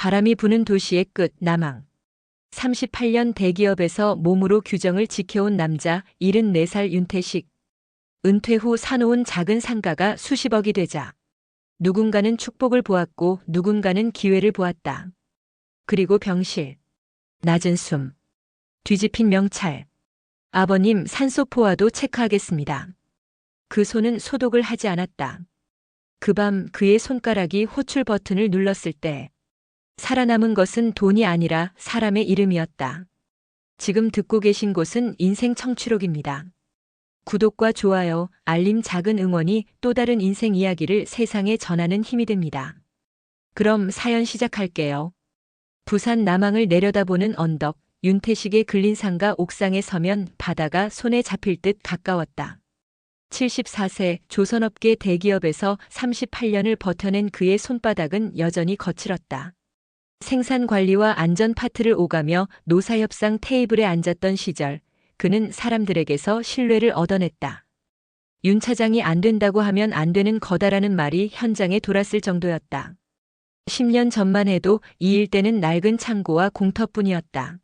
바람이 부는 도시의 끝, 남항. 38년 대기업에서 몸으로 규정을 지켜온 남자 74살 윤태식. 은퇴 후 사놓은 작은 상가가 수십억이 되자 누군가는 축복을 보았고 누군가는 기회를 보았다. 그리고 병실. 낮은 숨. 뒤집힌 명찰. 아버님 산소포화도 체크하겠습니다. 그 손은 소독을 하지 않았다. 그 밤 그의 손가락이 호출 버튼을 눌렀을 때 살아남은 것은 돈이 아니라 사람의 이름이었다. 지금 듣고 계신 곳은 인생 청취록입니다. 구독과 좋아요, 알림, 작은 응원이 또 다른 인생 이야기를 세상에 전하는 힘이 됩니다. 그럼 사연 시작할게요. 부산 남항을 내려다보는 언덕, 윤태식의 근린 상가 옥상에 서면 바다가 손에 잡힐 듯 가까웠다. 74세 조선업계 대기업에서 38년을 버텨낸 그의 손바닥은 여전히 거칠었다. 생산 관리와 안전 파트를 오가며 노사협상 테이블에 앉았던 시절, 그는 사람들에게서 신뢰를 얻어냈다. 윤 차장이 안 된다고 하면 안 되는 거다라는 말이 현장에 돌았을 정도였다. 10년 전만 해도 이 일대는 낡은 창고와 공터뿐이었다.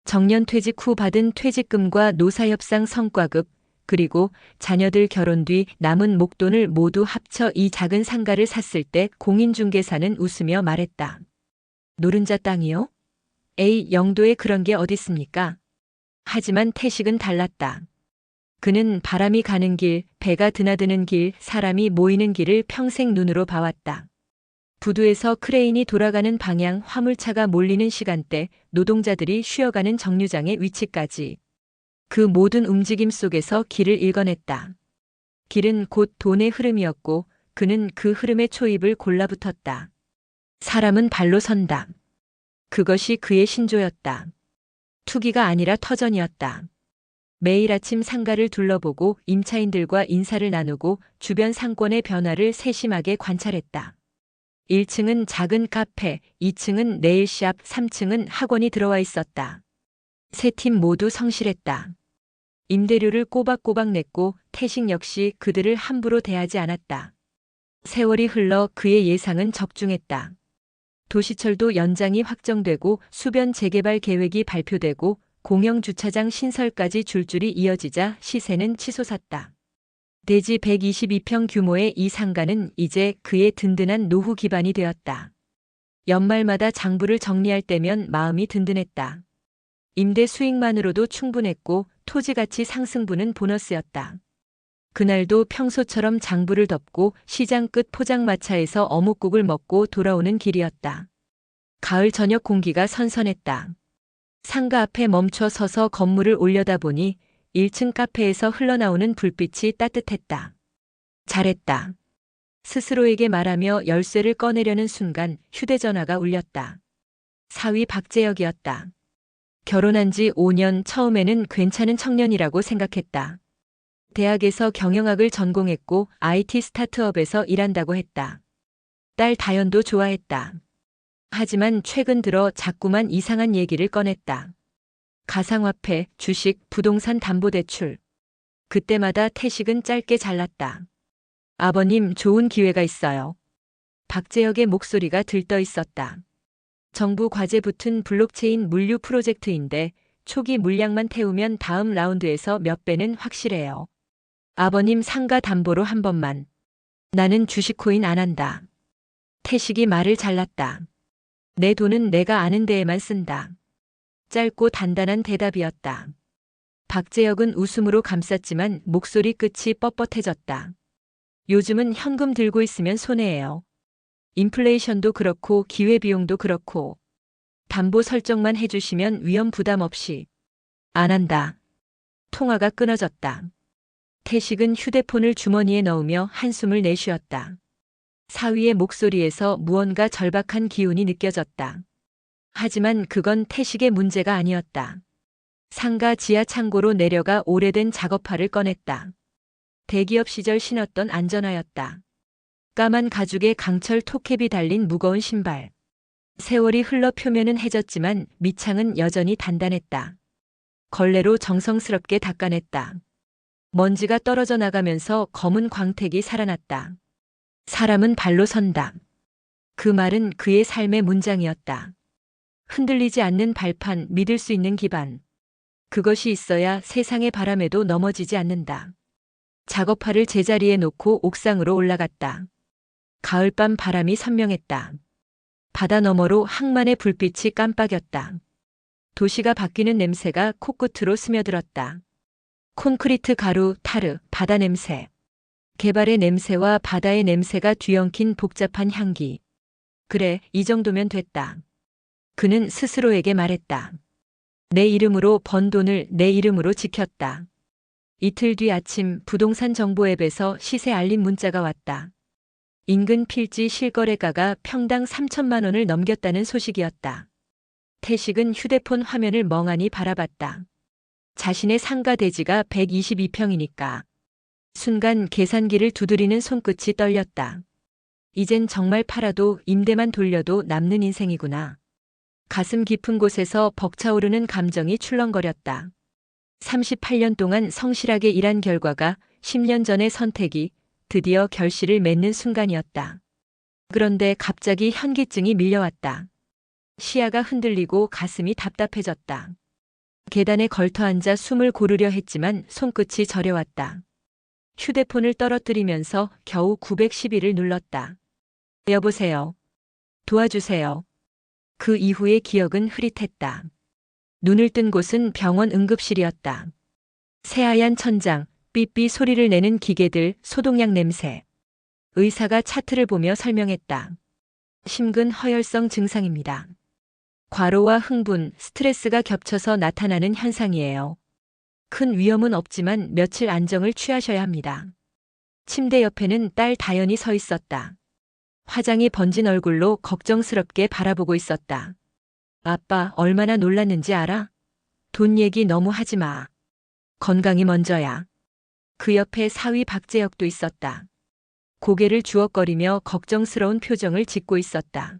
정년 퇴직 후 받은 퇴직금과 노사협상 성과급, 그리고 자녀들 결혼 뒤 남은 목돈을 모두 합쳐 이 작은 상가를 샀을 때 공인중개사는 웃으며 말했다. 노른자 땅이요? 에이, 영도에 그런 게 어딨습니까? 하지만 태식은 달랐다. 그는 바람이 가는 길, 배가 드나드는 길, 사람이 모이는 길을 평생 눈으로 봐왔다. 부두에서 크레인이 돌아가는 방향, 화물차가 몰리는 시간대, 노동자들이 쉬어가는 정류장의 위치까지. 그 모든 움직임 속에서 길을 읽어냈다. 길은 곧 돈의 흐름이었고 그는 그 흐름의 초입을 골라붙었다. 사람은 발로 선다. 그것이 그의 신조였다. 투기가 아니라 터전이었다. 매일 아침 상가를 둘러보고 임차인들과 인사를 나누고 주변 상권의 변화를 세심하게 관찰했다. 1층은 작은 카페, 2층은 네일샵, 3층은 학원이 들어와 있었다. 세 팀 모두 성실했다. 임대료를 꼬박꼬박 냈고 태식 역시 그들을 함부로 대하지 않았다. 세월이 흘러 그의 예상은 적중했다. 도시철도 연장이 확정되고 수변 재개발 계획이 발표되고 공영주차장 신설까지 줄줄이 이어지자 시세는 치솟았다. 대지 122평 규모의 이 상가는 이제 그의 든든한 노후 기반이 되었다. 연말마다 장부를 정리할 때면 마음이 든든했다. 임대 수익만으로도 충분했고 토지가치 상승분은 보너스였다. 그날도 평소처럼 장부를 덮고 시장 끝 포장마차에서 어묵국을 먹고 돌아오는 길이었다. 가을 저녁 공기가 선선했다. 상가 앞에 멈춰 서서 건물을 올려다보니 1층 카페에서 흘러나오는 불빛이 따뜻했다. 잘했다. 스스로에게 말하며 열쇠를 꺼내려는 순간 휴대전화가 울렸다. 사위 박재혁이었다. 결혼한 지 5년, 처음에는 괜찮은 청년이라고 생각했다. 대학에서 경영학을 전공했고 IT 스타트업에서 일한다고 했다. 딸 다현도 좋아했다. 하지만 최근 들어 자꾸만 이상한 얘기를 꺼냈다. 가상화폐, 주식, 부동산 담보대출. 그때마다 태식은 짧게 잘랐다. 아버님, 좋은 기회가 있어요. 박재혁의 목소리가 들떠 있었다. 정부 과제 붙은 블록체인 물류 프로젝트인데 초기 물량만 태우면 다음 라운드에서 몇 배는 확실해요. 아버님 상가 담보로 한 번만. 나는 주식 코인 안 한다. 태식이 말을 잘랐다. 내 돈은 내가 아는 데에만 쓴다. 짧고 단단한 대답이었다. 박재혁은 웃음으로 감쌌지만 목소리 끝이 뻣뻣해졌다. 요즘은 현금 들고 있으면 손해예요. 인플레이션도 그렇고 기회비용도 그렇고. 담보 설정만 해주시면 위험 부담 없이. 안 한다. 통화가 끊어졌다. 태식은 휴대폰을 주머니에 넣으며 한숨을 내쉬었다. 사위의 목소리에서 무언가 절박한 기운이 느껴졌다. 하지만 그건 태식의 문제가 아니었다. 상가 지하 창고로 내려가 오래된 작업화를 꺼냈다. 대기업 시절 신었던 안전화였다. 까만 가죽에 강철 토캡이 달린 무거운 신발. 세월이 흘러 표면은 해졌지만 밑창은 여전히 단단했다. 걸레로 정성스럽게 닦아냈다. 먼지가 떨어져 나가면서 검은 광택이 살아났다. 사람은 발로 선다. 그 말은 그의 삶의 문장이었다. 흔들리지 않는 발판, 믿을 수 있는 기반. 그것이 있어야 세상의 바람에도 넘어지지 않는다. 작업화를 제자리에 놓고 옥상으로 올라갔다. 가을밤 바람이 선명했다. 바다 너머로 항만의 불빛이 깜빡였다. 도시가 바뀌는 냄새가 코끝으로 스며들었다. 콘크리트 가루, 타르, 바다 냄새. 개발의 냄새와 바다의 냄새가 뒤엉킨 복잡한 향기. 그래, 이 정도면 됐다. 그는 스스로에게 말했다. 내 이름으로 번 돈을 내 이름으로 지켰다. 이틀 뒤 아침 부동산 정보 앱에서 시세 알림 문자가 왔다. 인근 필지 실거래가가 평당 3천만 원을 넘겼다는 소식이었다. 태식은 휴대폰 화면을 멍하니 바라봤다. 자신의 상가 대지가 122평이니까. 순간 계산기를 두드리는 손끝이 떨렸다. 이젠 정말 팔아도 임대만 돌려도 남는 인생이구나. 가슴 깊은 곳에서 벅차오르는 감정이 출렁거렸다. 38년 동안 성실하게 일한 결과가 10년 전의 선택이 드디어 결실을 맺는 순간이었다. 그런데 갑자기 현기증이 밀려왔다. 시야가 흔들리고 가슴이 답답해졌다. 계단에 걸터앉아 숨을 고르려 했지만 손끝이 저려왔다. 휴대폰을 떨어뜨리면서 겨우 911을 눌렀다. 여보세요. 도와주세요. 그 이후의 기억은 흐릿했다. 눈을 뜬 곳은 병원 응급실이었다. 새하얀 천장, 삐삐 소리를 내는 기계들, 소독약 냄새. 의사가 차트를 보며 설명했다. 심근 허혈성 증상입니다. 과로와 흥분, 스트레스가 겹쳐서 나타나는 현상이에요. 큰 위험은 없지만 며칠 안정을 취하셔야 합니다. 침대 옆에는 딸 다연이 서 있었다. 화장이 번진 얼굴로 걱정스럽게 바라보고 있었다. 아빠, 얼마나 놀랐는지 알아? 돈 얘기 너무 하지 마. 건강이 먼저야. 그 옆에 사위 박재혁도 있었다. 고개를 주걱거리며 걱정스러운 표정을 짓고 있었다.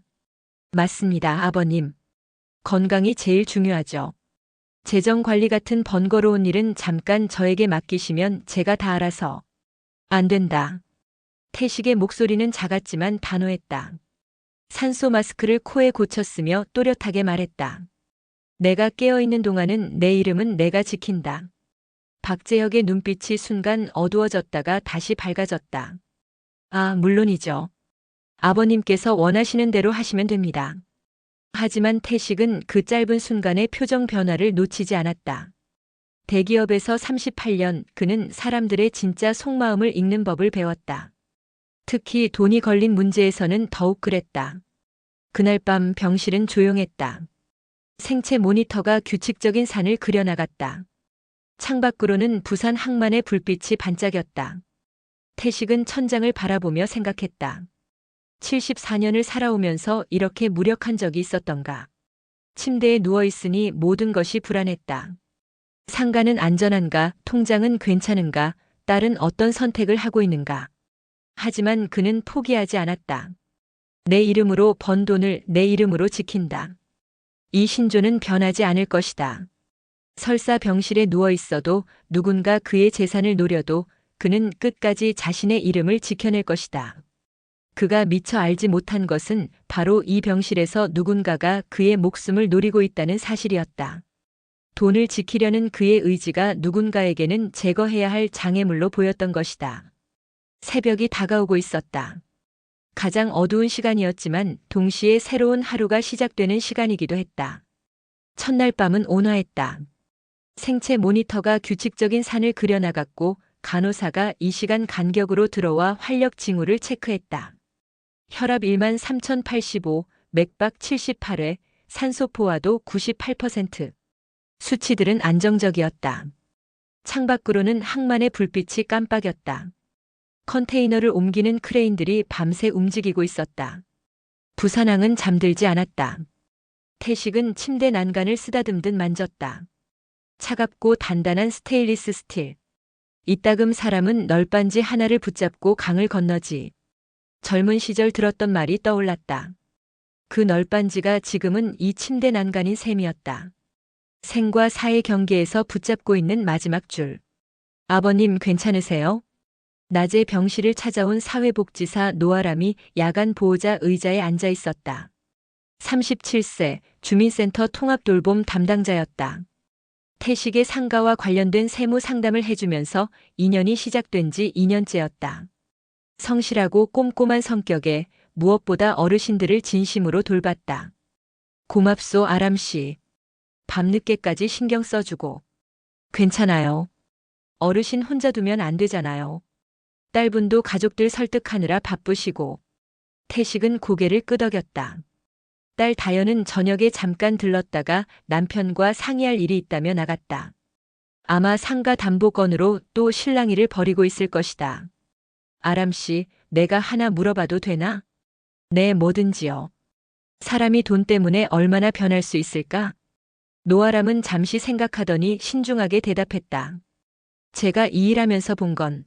맞습니다, 아버님. 건강이 제일 중요하죠. 재정 관리 같은 번거로운 일은 잠깐 저에게 맡기시면 제가 다 알아서. 안 된다. 태식의 목소리는 작았지만 단호했다. 산소 마스크를 코에 고쳤으며 또렷하게 말했다. 내가 깨어있는 동안은 내 이름은 내가 지킨다. 박재혁의 눈빛이 순간 어두워졌다가 다시 밝아졌다. 아, 물론이죠. 아버님께서 원하시는 대로 하시면 됩니다. 하지만 태식은 그 짧은 순간의 표정 변화를 놓치지 않았다. 대기업에서 38년 그는 사람들의 진짜 속마음을 읽는 법을 배웠다. 특히 돈이 걸린 문제에서는 더욱 그랬다. 그날 밤 병실은 조용했다. 생체 모니터가 규칙적인 산을 그려나갔다. 창밖으로는 부산 항만의 불빛이 반짝였다. 태식은 천장을 바라보며 생각했다. 74년을 살아오면서 이렇게 무력한 적이 있었던가. 침대에 누워있으니 모든 것이 불안했다. 상가는 안전한가, 통장은 괜찮은가, 딸은 어떤 선택을 하고 있는가. 하지만 그는 포기하지 않았다. 내 이름으로 번 돈을 내 이름으로 지킨다. 이 신조는 변하지 않을 것이다. 설사 병실에 누워 있어도 누군가 그의 재산을 노려도 그는 끝까지 자신의 이름을 지켜낼 것이다. 그가 미처 알지 못한 것은 바로 이 병실에서 누군가가 그의 목숨을 노리고 있다는 사실이었다. 돈을 지키려는 그의 의지가 누군가에게는 제거해야 할 장애물로 보였던 것이다. 새벽이 다가오고 있었다. 가장 어두운 시간이었지만 동시에 새로운 하루가 시작되는 시간이기도 했다. 첫날 밤은 온화했다. 생체 모니터가 규칙적인 산을 그려나갔고 간호사가 이 시간 간격으로 들어와 활력 징후를 체크했다. 혈압 13,085, 맥박 78회, 산소 포화도 98%. 수치들은 안정적이었다. 창밖으로는 항만의 불빛이 깜빡였다. 컨테이너를 옮기는 크레인들이 밤새 움직이고 있었다. 부산항은 잠들지 않았다. 태식은 침대 난간을 쓰다듬듯 만졌다. 차갑고 단단한 스테인리스 스틸. 이따금 사람은 널빤지 하나를 붙잡고 강을 건너지. 젊은 시절 들었던 말이 떠올랐다. 그 널빤지가 지금은 이 침대 난간인 셈이었다. 생과 사의 경계에서 붙잡고 있는 마지막 줄. 아버님 괜찮으세요? 낮에 병실을 찾아온 사회복지사 노아람이 야간 보호자 의자에 앉아 있었다. 37세, 주민센터 통합돌봄 담당자였다. 태식의 상가와 관련된 세무 상담을 해주면서 인연이 시작된 지 2년째였다. 성실하고 꼼꼼한 성격에 무엇보다 어르신들을 진심으로 돌봤다. 고맙소 아람씨. 밤늦게까지 신경 써주고. 괜찮아요. 어르신 혼자 두면 안 되잖아요. 딸분도 가족들 설득하느라 바쁘시고. 태식은 고개를 끄덕였다. 딸 다연은 저녁에 잠깐 들렀다가 남편과 상의할 일이 있다며 나갔다. 아마 상가 담보건으로 또 실랑이를 벌이고 있을 것이다. 아람씨, 내가 하나 물어봐도 되나? 네, 뭐든지요. 사람이 돈 때문에 얼마나 변할 수 있을까? 노아람은 잠시 생각하더니 신중하게 대답했다. 제가 이 일하면서 본 건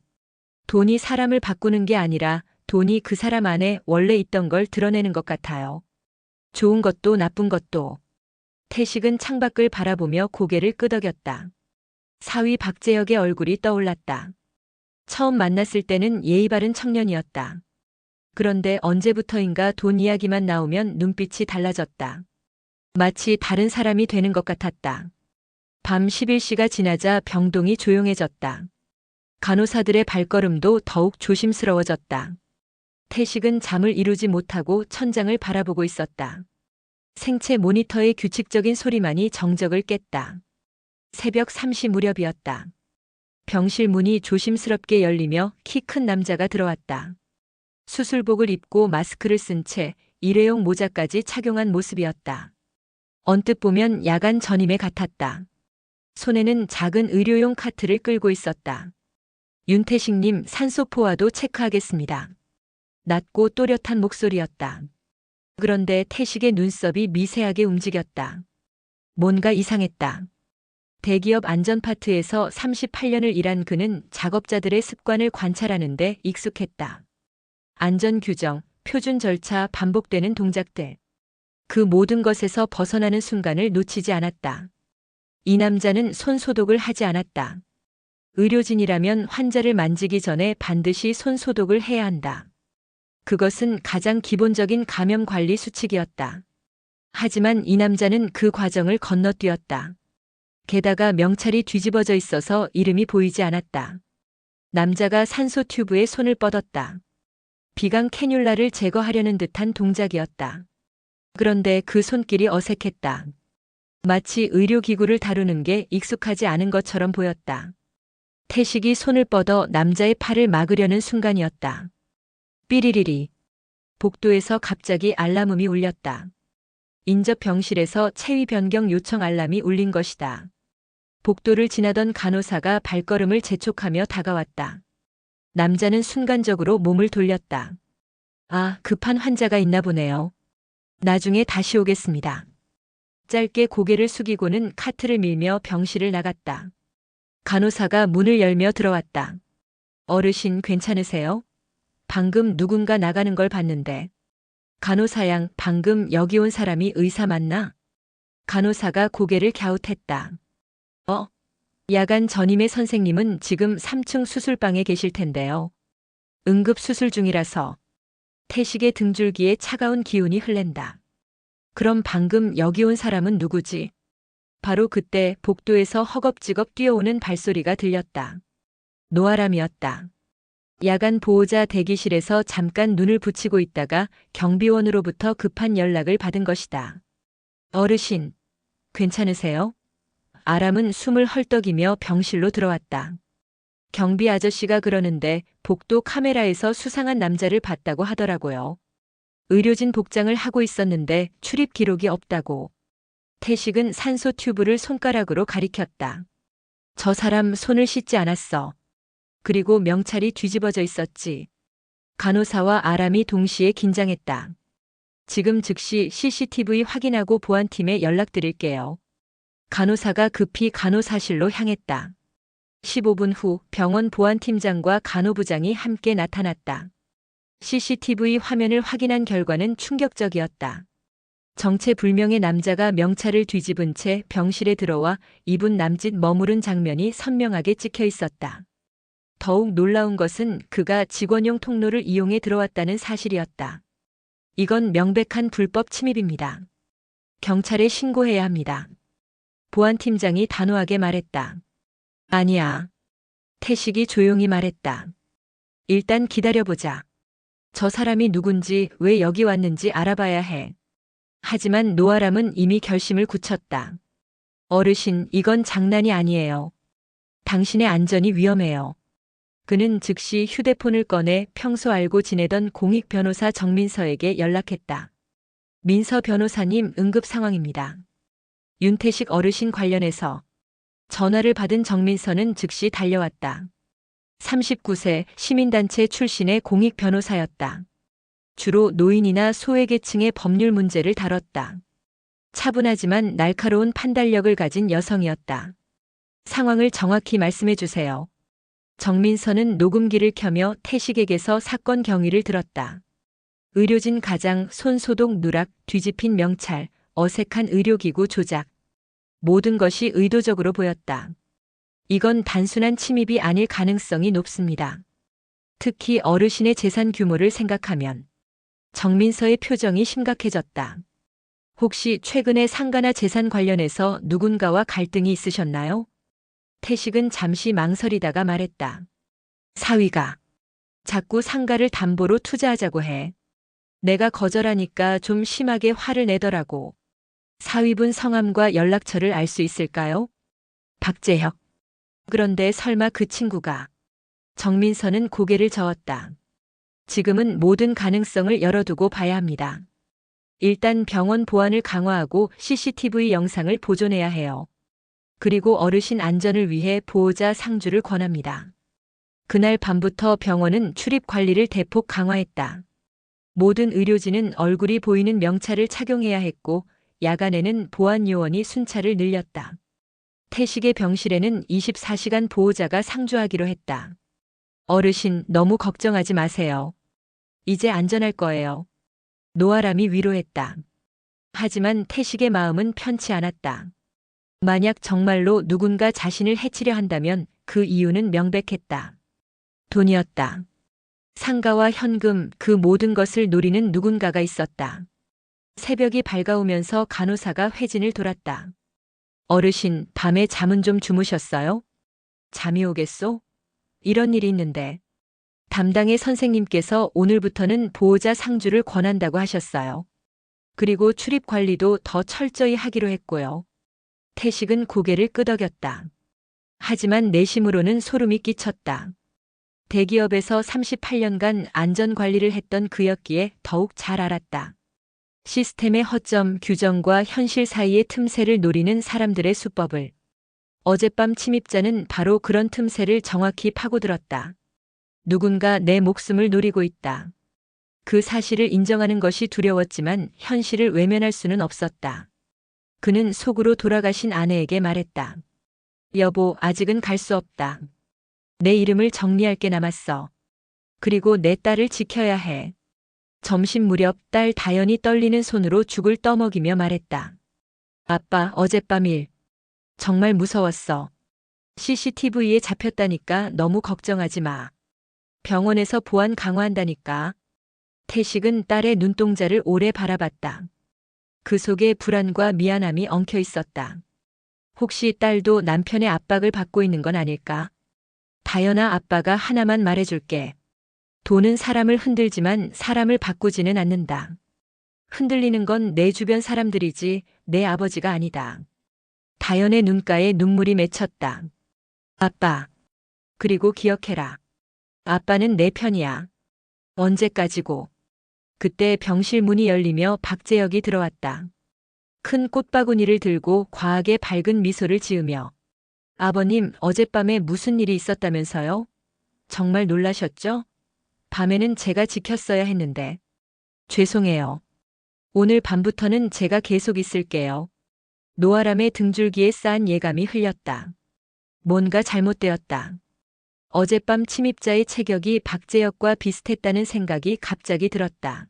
돈이 사람을 바꾸는 게 아니라 돈이 그 사람 안에 원래 있던 걸 드러내는 것 같아요. 좋은 것도 나쁜 것도. 태식은 창밖을 바라보며 고개를 끄덕였다. 사위 박재혁의 얼굴이 떠올랐다. 처음 만났을 때는 예의 바른 청년이었다. 그런데 언제부터인가 돈 이야기만 나오면 눈빛이 달라졌다. 마치 다른 사람이 되는 것 같았다. 밤 11시가 지나자 병동이 조용해졌다. 간호사들의 발걸음도 더욱 조심스러워졌다. 태식은 잠을 이루지 못하고 천장을 바라보고 있었다. 생체 모니터의 규칙적인 소리만이 정적을 깼다. 새벽 3시 무렵이었다. 병실 문이 조심스럽게 열리며 키 큰 남자가 들어왔다. 수술복을 입고 마스크를 쓴 채 일회용 모자까지 착용한 모습이었다. 언뜻 보면 야간 전임에 같았다. 손에는 작은 의료용 카트를 끌고 있었다. 윤태식님 산소포화도 체크하겠습니다. 낮고 또렷한 목소리였다. 그런데 태식의 눈썹이 미세하게 움직였다. 뭔가 이상했다. 대기업 안전파트에서 38년을 일한 그는 작업자들의 습관을 관찰하는 데 익숙했다. 안전규정, 표준 절차, 반복되는 동작들. 그 모든 것에서 벗어나는 순간을 놓치지 않았다. 이 남자는 손 소독을 하지 않았다. 의료진이라면 환자를 만지기 전에 반드시 손 소독을 해야 한다. 그것은 가장 기본적인 감염 관리 수칙이었다. 하지만 이 남자는 그 과정을 건너뛰었다. 게다가 명찰이 뒤집어져 있어서 이름이 보이지 않았다. 남자가 산소 튜브에 손을 뻗었다. 비강 캐뉼라를 제거하려는 듯한 동작이었다. 그런데 그 손길이 어색했다. 마치 의료기구를 다루는 게 익숙하지 않은 것처럼 보였다. 태식이 손을 뻗어 남자의 팔을 막으려는 순간이었다. 삐리리리. 복도에서 갑자기 알람음이 울렸다. 인접 병실에서 체위 변경 요청 알람이 울린 것이다. 복도를 지나던 간호사가 발걸음을 재촉하며 다가왔다. 남자는 순간적으로 몸을 돌렸다. 아, 급한 환자가 있나 보네요. 나중에 다시 오겠습니다. 짧게 고개를 숙이고는 카트를 밀며 병실을 나갔다. 간호사가 문을 열며 들어왔다. 어르신 괜찮으세요? 방금 누군가 나가는 걸 봤는데. 간호사양, 방금 여기 온 사람이 의사 맞나? 간호사가 고개를 갸웃했다. 야간 전임의 선생님은 지금 3층 수술방에 계실 텐데요. 응급수술 중이라서. 태식의 등줄기에 차가운 기운이 흘른다. 그럼 방금 여기 온 사람은 누구지? 바로 그때 복도에서 허겁지겁 뛰어오는 발소리가 들렸다. 노아람이었다. 야간 보호자 대기실에서 잠깐 눈을 붙이고 있다가 경비원으로부터 급한 연락을 받은 것이다. 어르신, 괜찮으세요? 아람은 숨을 헐떡이며 병실로 들어왔다. 경비 아저씨가 그러는데 복도 카메라에서 수상한 남자를 봤다고 하더라고요. 의료진 복장을 하고 있었는데 출입 기록이 없다고. 태식은 산소 튜브를 손가락으로 가리켰다. 저 사람 손을 씻지 않았어. 그리고 명찰이 뒤집어져 있었지. 간호사와 아람이 동시에 긴장했다. 지금 즉시 CCTV 확인하고 보안팀에 연락드릴게요. 간호사가 급히 간호사실로 향했다. 15분 후 병원 보안팀장과 간호부장이 함께 나타났다. CCTV 화면을 확인한 결과는 충격적이었다. 정체불명의 남자가 명찰을 뒤집은 채 병실에 들어와 2분 남짓 머무른 장면이 선명하게 찍혀 있었다. 더욱 놀라운 것은 그가 직원용 통로를 이용해 들어왔다는 사실이었다. 이건 명백한 불법 침입입니다. 경찰에 신고해야 합니다. 보안팀장이 단호하게 말했다. 아니야. 태식이 조용히 말했다. 일단 기다려보자. 저 사람이 누군지 왜 여기 왔는지 알아봐야 해. 하지만 노아람은 이미 결심을 굳혔다. 어르신, 이건 장난이 아니에요. 당신의 안전이 위험해요. 그는 즉시 휴대폰을 꺼내 평소 알고 지내던 공익 변호사 정민서에게 연락했다. 민서 변호사님, 응급 상황입니다. 윤태식 어르신 관련해서. 전화를 받은 정민서는 즉시 달려왔다. 39세 시민단체 출신의 공익 변호사였다. 주로 노인이나 소외계층의 법률 문제를 다뤘다. 차분하지만 날카로운 판단력을 가진 여성이었다. 상황을 정확히 말씀해 주세요. 정민서는 녹음기를 켜며 태식에게서 사건 경위를 들었다. 의료진 가장, 손소독 누락, 뒤집힌 명찰, 어색한 의료기구 조작. 모든 것이 의도적으로 보였다. 이건 단순한 침입이 아닐 가능성이 높습니다. 특히 어르신의 재산 규모를 생각하면. 정민서의 표정이 심각해졌다. 혹시 최근에 상가나 재산 관련해서 누군가와 갈등이 있으셨나요? 태식은 잠시 망설이다가 말했다. 사위가 자꾸 상가를 담보로 투자하자고 해. 내가 거절하니까 좀 심하게 화를 내더라고. 사위분 성함과 연락처를 알 수 있을까요? 박재혁. 그런데 설마 그 친구가. 정민서는 고개를 저었다. 지금은 모든 가능성을 열어두고 봐야 합니다. 일단 병원 보안을 강화하고 CCTV 영상을 보존해야 해요. 그리고 어르신 안전을 위해 보호자 상주를 권합니다. 그날 밤부터 병원은 출입 관리를 대폭 강화했다. 모든 의료진은 얼굴이 보이는 명찰을 착용해야 했고 야간에는 보안 요원이 순찰을 늘렸다. 태식의 병실에는 24시간 보호자가 상주하기로 했다. 어르신, 너무 걱정하지 마세요. 이제 안전할 거예요. 노아람이 위로했다. 하지만 태식의 마음은 편치 않았다. 만약 정말로 누군가 자신을 해치려 한다면 그 이유는 명백했다. 돈이었다. 상가와 현금, 그 모든 것을 노리는 누군가가 있었다. 새벽이 밝아오면서 간호사가 회진을 돌았다. 어르신, 밤에 잠은 좀 주무셨어요? 잠이 오겠소? 이런 일이 있는데. 담당의 선생님께서 오늘부터는 보호자 상주를 권한다고 하셨어요. 그리고 출입 관리도 더 철저히 하기로 했고요. 태식은 고개를 끄덕였다. 하지만 내심으로는 소름이 끼쳤다. 대기업에서 38년간 안전 관리를 했던 그였기에 더욱 잘 알았다. 시스템의 허점, 규정과 현실 사이의 틈새를 노리는 사람들의 수법을. 어젯밤 침입자는 바로 그런 틈새를 정확히 파고들었다. 누군가 내 목숨을 노리고 있다. 그 사실을 인정하는 것이 두려웠지만 현실을 외면할 수는 없었다. 그는 속으로 돌아가신 아내에게 말했다. 여보, 아직은 갈 수 없다. 내 이름을 정리할 게 남았어. 그리고 내 딸을 지켜야 해. 점심 무렵 딸 다연이 떨리는 손으로 죽을 떠먹이며 말했다. 아빠, 어젯밤 일. 정말 무서웠어. CCTV에 잡혔다니까 너무 걱정하지 마. 병원에서 보안 강화한다니까. 태식은 딸의 눈동자를 오래 바라봤다. 그 속에 불안과 미안함이 엉켜 있었다. 혹시 딸도 남편의 압박을 받고 있는 건 아닐까? 다연아, 아빠가 하나만 말해줄게. 돈은 사람을 흔들지만 사람을 바꾸지는 않는다. 흔들리는 건 내 주변 사람들이지 내 아버지가 아니다. 다연의 눈가에 눈물이 맺혔다. 아빠. 그리고 기억해라. 아빠는 내 편이야. 언제까지고. 그때 병실 문이 열리며 박재혁이 들어왔다. 큰 꽃바구니를 들고 과하게 밝은 미소를 지으며. 아버님, 어젯밤에 무슨 일이 있었다면서요? 정말 놀라셨죠? 밤에는 제가 지켰어야 했는데. 죄송해요. 오늘 밤부터는 제가 계속 있을게요. 노아람의 등줄기에 쌓은 예감이 흘렸다. 뭔가 잘못되었다. 어젯밤 침입자의 체격이 박재혁과 비슷했다는 생각이 갑자기 들었다.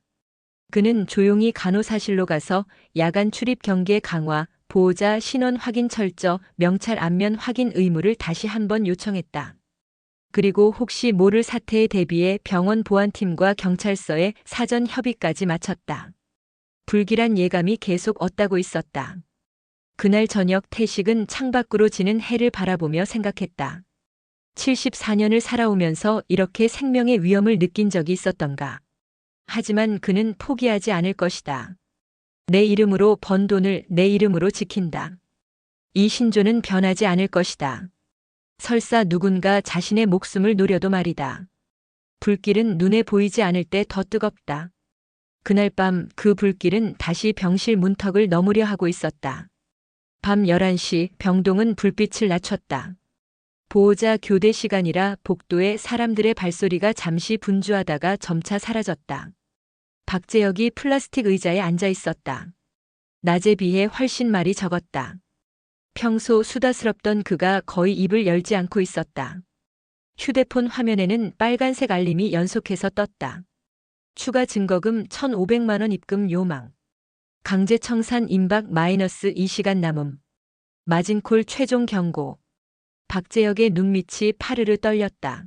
그는 조용히 간호사실로 가서 야간 출입 경계 강화, 보호자 신원 확인 철저, 명찰 안면 확인 의무를 다시 한번 요청했다. 그리고 혹시 모를 사태에 대비해 병원 보안팀과 경찰서에 사전 협의까지 마쳤다. 불길한 예감이 계속 엇따고 있었다. 그날 저녁 태식은 창밖으로 지는 해를 바라보며 생각했다. 74년을 살아오면서 이렇게 생명의 위험을 느낀 적이 있었던가. 하지만 그는 포기하지 않을 것이다. 내 이름으로 번 돈을 내 이름으로 지킨다. 이 신조는 변하지 않을 것이다. 설사 누군가 자신의 목숨을 노려도 말이다. 불길은 눈에 보이지 않을 때 더 뜨겁다. 그날 밤 그 불길은 다시 병실 문턱을 넘으려 하고 있었다. 밤 11시 병동은 불빛을 낮췄다. 보호자 교대 시간이라 복도에 사람들의 발소리가 잠시 분주하다가 점차 사라졌다. 박재혁이 플라스틱 의자에 앉아 있었다. 낮에 비해 훨씬 말이 적었다. 평소 수다스럽던 그가 거의 입을 열지 않고 있었다. 휴대폰 화면에는 빨간색 알림이 연속해서 떴다. 추가 증거금 1,500만 원 입금 요망. 강제 청산 임박 -2시간 남음. 마진콜 최종 경고. 박재혁의 눈밑이 파르르 떨렸다.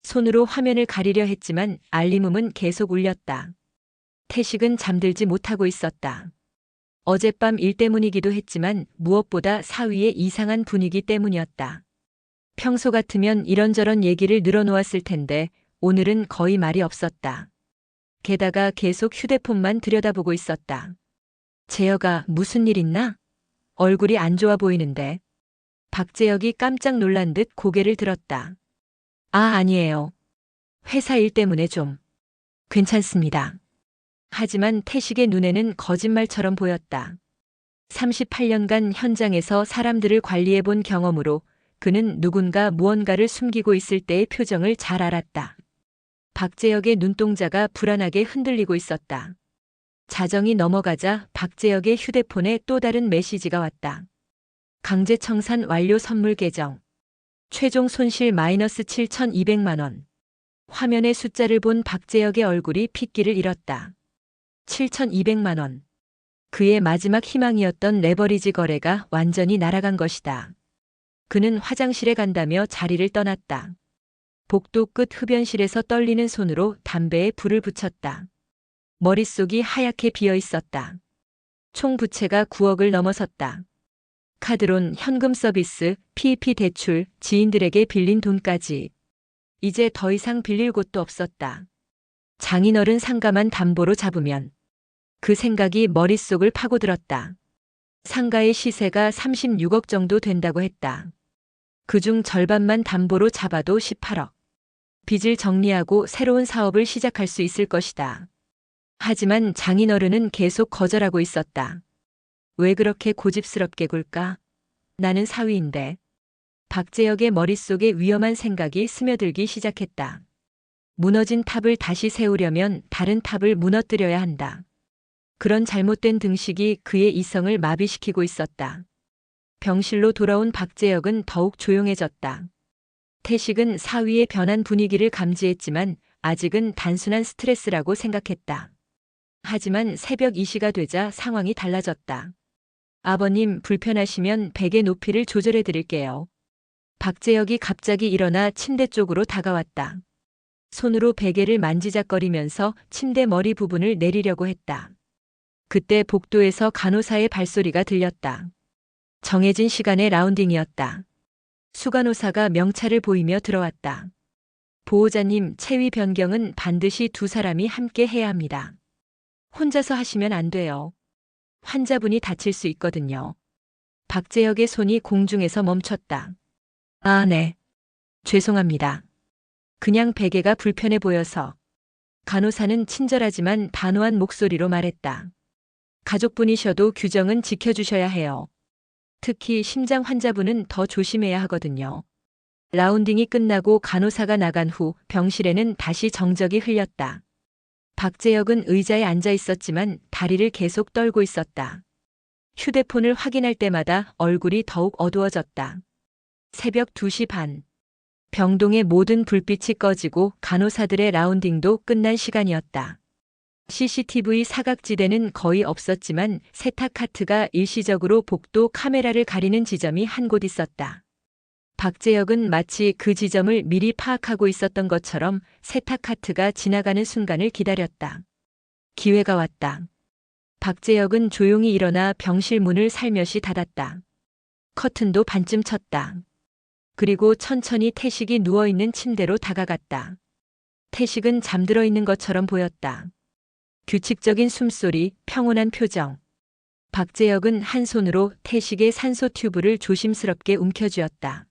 손으로 화면을 가리려 했지만 알림음은 계속 울렸다. 태식은 잠들지 못하고 있었다. 어젯밤 일 때문이기도 했지만 무엇보다 사위의 이상한 분위기 때문이었다. 평소 같으면 이런저런 얘기를 늘어놓았을 텐데 오늘은 거의 말이 없었다. 게다가 계속 휴대폰만 들여다보고 있었다. 재혁아, 무슨 일 있나? 얼굴이 안 좋아 보이는데. 박재혁이 깜짝 놀란 듯 고개를 들었다. 아, 아니에요. 회사 일 때문에 좀. 괜찮습니다. 하지만 태식의 눈에는 거짓말처럼 보였다. 38년간 현장에서 사람들을 관리해 본 경험으로 그는 누군가 무언가를 숨기고 있을 때의 표정을 잘 알았다. 박재혁의 눈동자가 불안하게 흔들리고 있었다. 자정이 넘어가자 박재혁의 휴대폰에 또 다른 메시지가 왔다. 강제 청산 완료 선물 계정. 최종 손실 -7,200만 원. 화면의 숫자를 본 박재혁의 얼굴이 핏기를 잃었다. 7,200만 원. 그의 마지막 희망이었던 레버리지 거래가 완전히 날아간 것이다. 그는 화장실에 간다며 자리를 떠났다. 복도 끝 흡연실에서 떨리는 손으로 담배에 불을 붙였다. 머릿속이 하얗게 비어 있었다. 총 부채가 9억을 넘어섰다. 카드론, 현금 서비스, PEP 대출, 지인들에게 빌린 돈까지. 이제 더 이상 빌릴 곳도 없었다. 장인어른 상가만 담보로 잡으면. 그 생각이 머릿속을 파고들었다. 상가의 시세가 36억 정도 된다고 했다. 그중 절반만 담보로 잡아도 18억. 빚을 정리하고 새로운 사업을 시작할 수 있을 것이다. 하지만 장인어른은 계속 거절하고 있었다. 왜 그렇게 고집스럽게 굴까? 나는 사위인데. 박재혁의 머릿속에 위험한 생각이 스며들기 시작했다. 무너진 탑을 다시 세우려면 다른 탑을 무너뜨려야 한다. 그런 잘못된 등식이 그의 이성을 마비시키고 있었다. 병실로 돌아온 박재혁은 더욱 조용해졌다. 태식은 사위의 변한 분위기를 감지했지만 아직은 단순한 스트레스라고 생각했다. 하지만 새벽 2시가 되자 상황이 달라졌다. 아버님, 불편하시면 베개 높이를 조절해 드릴게요. 박재혁이 갑자기 일어나 침대 쪽으로 다가왔다. 손으로 베개를 만지작거리면서 침대 머리 부분을 내리려고 했다. 그때 복도에서 간호사의 발소리가 들렸다. 정해진 시간의 라운딩이었다. 수간호사가 명찰을 보이며 들어왔다. 보호자님, 체위 변경은 반드시 두 사람이 함께 해야 합니다. 혼자서 하시면 안 돼요. 환자분이 다칠 수 있거든요. 박재혁의 손이 공중에서 멈췄다. 아, 네. 죄송합니다. 그냥 베개가 불편해 보여서. 간호사는 친절하지만 단호한 목소리로 말했다. 가족분이셔도 규정은 지켜주셔야 해요. 특히 심장 환자분은 더 조심해야 하거든요. 라운딩이 끝나고 간호사가 나간 후 병실에는 다시 정적이 흘렸다. 박재혁은 의자에 앉아 있었지만 다리를 계속 떨고 있었다. 휴대폰을 확인할 때마다 얼굴이 더욱 어두워졌다. 새벽 2시 반. 병동의 모든 불빛이 꺼지고 간호사들의 라운딩도 끝난 시간이었다. CCTV 사각지대는 거의 없었지만 세탁 카트가 일시적으로 복도 카메라를 가리는 지점이 한 곳 있었다. 박재혁은 마치 그 지점을 미리 파악하고 있었던 것처럼 세탁카트가 지나가는 순간을 기다렸다. 기회가 왔다. 박재혁은 조용히 일어나 병실 문을 살며시 닫았다. 커튼도 반쯤 쳤다. 그리고 천천히 태식이 누워있는 침대로 다가갔다. 태식은 잠들어 있는 것처럼 보였다. 규칙적인 숨소리, 평온한 표정. 박재혁은 한 손으로 태식의 산소 튜브를 조심스럽게 움켜쥐었다.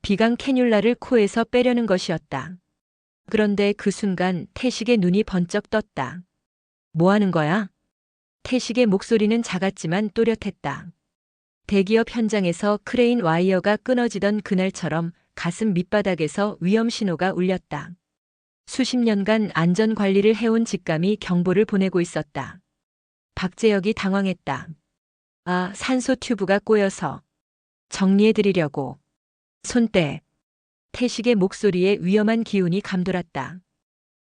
비강 캐뉼라를 코에서 빼려는 것이었다. 그런데 그 순간 태식의 눈이 번쩍 떴다. 뭐 하는 거야? 태식의 목소리는 작았지만 또렷했다. 대기업 현장에서 크레인 와이어가 끊어지던 그날처럼 가슴 밑바닥에서 위험 신호가 울렸다. 수십 년간 안전 관리를 해온 직감이 경보를 보내고 있었다. 박재혁이 당황했다. 아, 산소 튜브가 꼬여서. 정리해드리려고. 손 떼. 태식의 목소리에 위험한 기운이 감돌았다.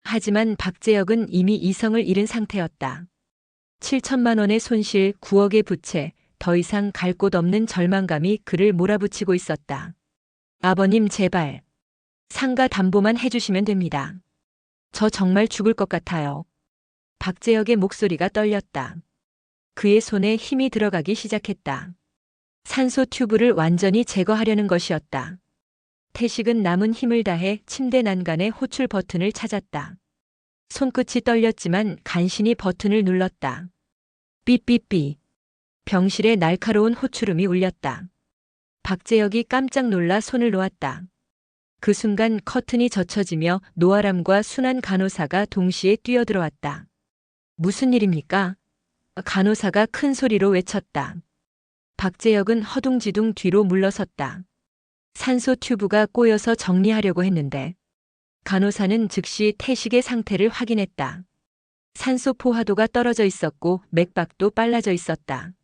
하지만 박재혁은 이미 이성을 잃은 상태였다. 7천만 원의 손실, 9억의 부채, 더 이상 갈 곳 없는 절망감이 그를 몰아붙이고 있었다. 아버님 제발. 상가 담보만 해주시면 됩니다. 저 정말 죽을 것 같아요. 박재혁의 목소리가 떨렸다. 그의 손에 힘이 들어가기 시작했다. 산소 튜브를 완전히 제거하려는 것이었다. 태식은 남은 힘을 다해 침대 난간의 호출 버튼을 찾았다. 손끝이 떨렸지만 간신히 버튼을 눌렀다. 삐삐삐. 병실에 날카로운 호출음이 울렸다. 박재혁이 깜짝 놀라 손을 놓았다. 그 순간 커튼이 젖혀지며 노아람과 순한 간호사가 동시에 뛰어들어왔다. 무슨 일입니까? 간호사가 큰 소리로 외쳤다. 박재혁은 허둥지둥 뒤로 물러섰다. 산소 튜브가 꼬여서 정리하려고 했는데 간호사는 즉시 태식의 상태를 확인했다. 산소 포화도가 떨어져 있었고 맥박도 빨라져 있었다.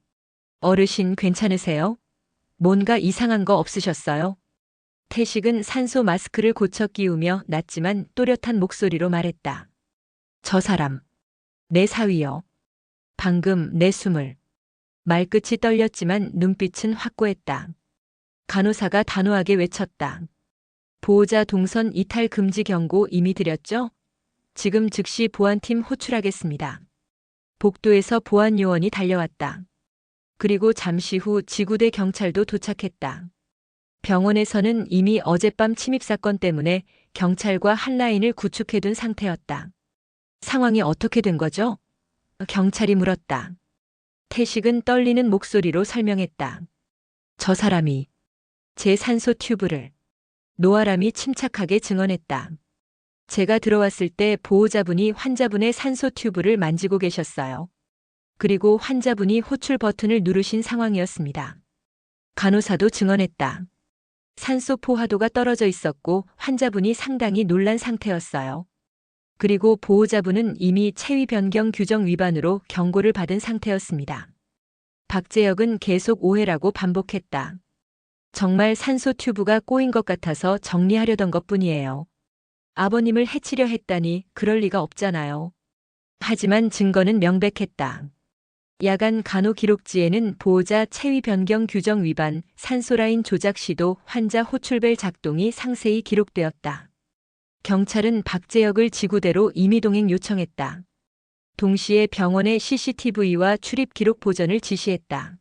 어르신 괜찮으세요? 뭔가 이상한 거 없으셨어요? 태식은 산소 마스크를 고쳐 끼우며 낮지만 또렷한 목소리로 말했다. 저 사람. 내 사위요. 방금 내 숨을. 말끝이 떨렸지만 눈빛은 확고했다. 간호사가 단호하게 외쳤다. 보호자 동선 이탈 금지 경고 이미 드렸죠? 지금 즉시 보안팀 호출하겠습니다. 복도에서 보안 요원이 달려왔다. 그리고 잠시 후 지구대 경찰도 도착했다. 병원에서는 이미 어젯밤 침입 사건 때문에 경찰과 한 라인을 구축해둔 상태였다. 상황이 어떻게 된 거죠? 경찰이 물었다. 태식은 떨리는 목소리로 설명했다. 저 사람이 제 산소 튜브를. 노아람이 침착하게 증언했다. 제가 들어왔을 때 보호자분이 환자분의 산소 튜브를 만지고 계셨어요. 그리고 환자분이 호출 버튼을 누르신 상황이었습니다. 간호사도 증언했다. 산소 포화도가 떨어져 있었고 환자분이 상당히 놀란 상태였어요. 그리고 보호자분은 이미 체위 변경 규정 위반으로 경고를 받은 상태였습니다. 박재혁은 계속 오해라고 반복했다. 정말 산소 튜브가 꼬인 것 같아서 정리하려던 것뿐이에요. 아버님을 해치려 했다니 그럴 리가 없잖아요. 하지만 증거는 명백했다. 야간 간호 기록지에는 보호자 체위 변경 규정 위반, 산소라인 조작 시도, 환자 호출벨 작동이 상세히 기록되었다. 경찰은 박재혁을 지구대로 임의동행 요청했다. 동시에 병원의 CCTV와 출입 기록 보전을 지시했다.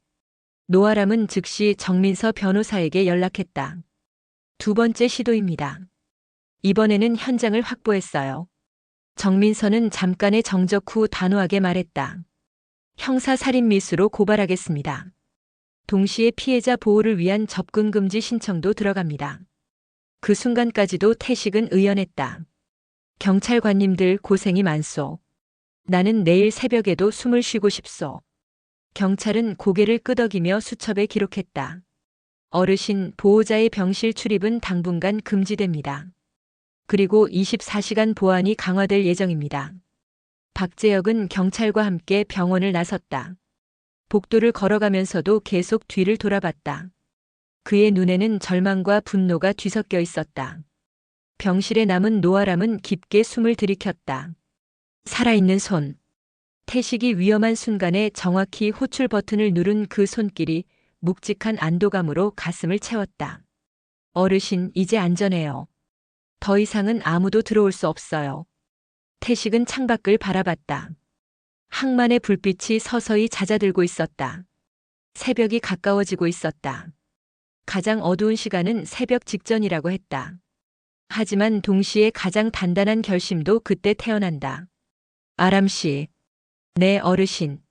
노아람은 즉시 정민서 변호사에게 연락했다. 두 번째 시도입니다. 이번에는 현장을 확보했어요. 정민서는 잠깐의 정적 후 단호하게 말했다. 형사살인미수로 고발하겠습니다. 동시에 피해자 보호를 위한 접근금지 신청도 들어갑니다. 그 순간까지도 태식은 의연했다. 경찰관님들 고생이 많소. 나는 내일 새벽에도 숨을 쉬고 싶소. 경찰은 고개를 끄덕이며 수첩에 기록했다. 어르신 보호자의 병실 출입은 당분간 금지됩니다. 그리고 24시간 보안이 강화될 예정입니다. 박재혁은 경찰과 함께 병원을 나섰다. 복도를 걸어가면서도 계속 뒤를 돌아봤다. 그의 눈에는 절망과 분노가 뒤섞여 있었다. 병실에 남은 노아람은 깊게 숨을 들이켰다. 살아있는 손. 태식이 위험한 순간에 정확히 호출 버튼을 누른 그 손길이 묵직한 안도감으로 가슴을 채웠다. 어르신, 이제 안전해요. 더 이상은 아무도 들어올 수 없어요. 태식은 창밖을 바라봤다. 항만의 불빛이 서서히 잦아들고 있었다. 새벽이 가까워지고 있었다. 가장 어두운 시간은 새벽 직전이라고 했다. 하지만 동시에 가장 단단한 결심도 그때 태어난다. 아람 씨, 내 어르신.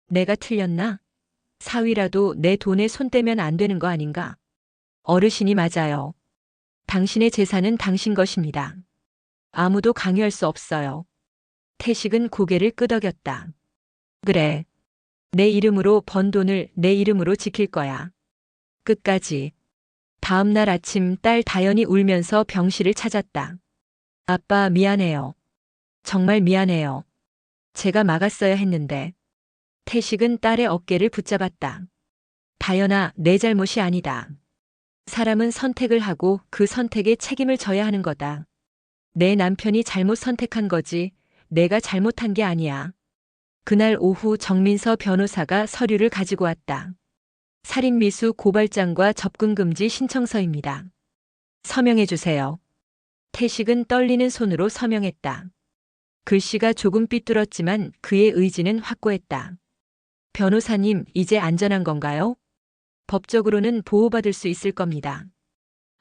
내가 틀렸나? 사위라도 내 돈에 손 떼면 안 되는 거 아닌가? 어르신이 맞아요. 당신의 재산은 당신 것입니다. 아무도 강요할 수 없어요. 태식은 고개를 끄덕였다. 그래. 내 이름으로 번 돈을 내 이름으로 지킬 거야. 끝까지. 다음 날 아침 딸 다연이 울면서 병실을 찾았다. 아빠, 미안해요. 정말 미안해요. 제가 막았어야 했는데. 태식은 딸의 어깨를 붙잡았다. 다연아, 내 잘못이 아니다. 사람은 선택을 하고 그 선택에 책임을 져야 하는 거다. 내 남편이 잘못 선택한 거지, 내가 잘못한 게 아니야. 그날 오후 정민서 변호사가 서류를 가지고 왔다. 살인미수 고발장과 접근금지 신청서입니다. 서명해 주세요. 태식은 떨리는 손으로 서명했다. 글씨가 조금 삐뚤었지만 그의 의지는 확고했다. 변호사님, 이제 안전한 건가요? 법적으로는 보호받을 수 있을 겁니다.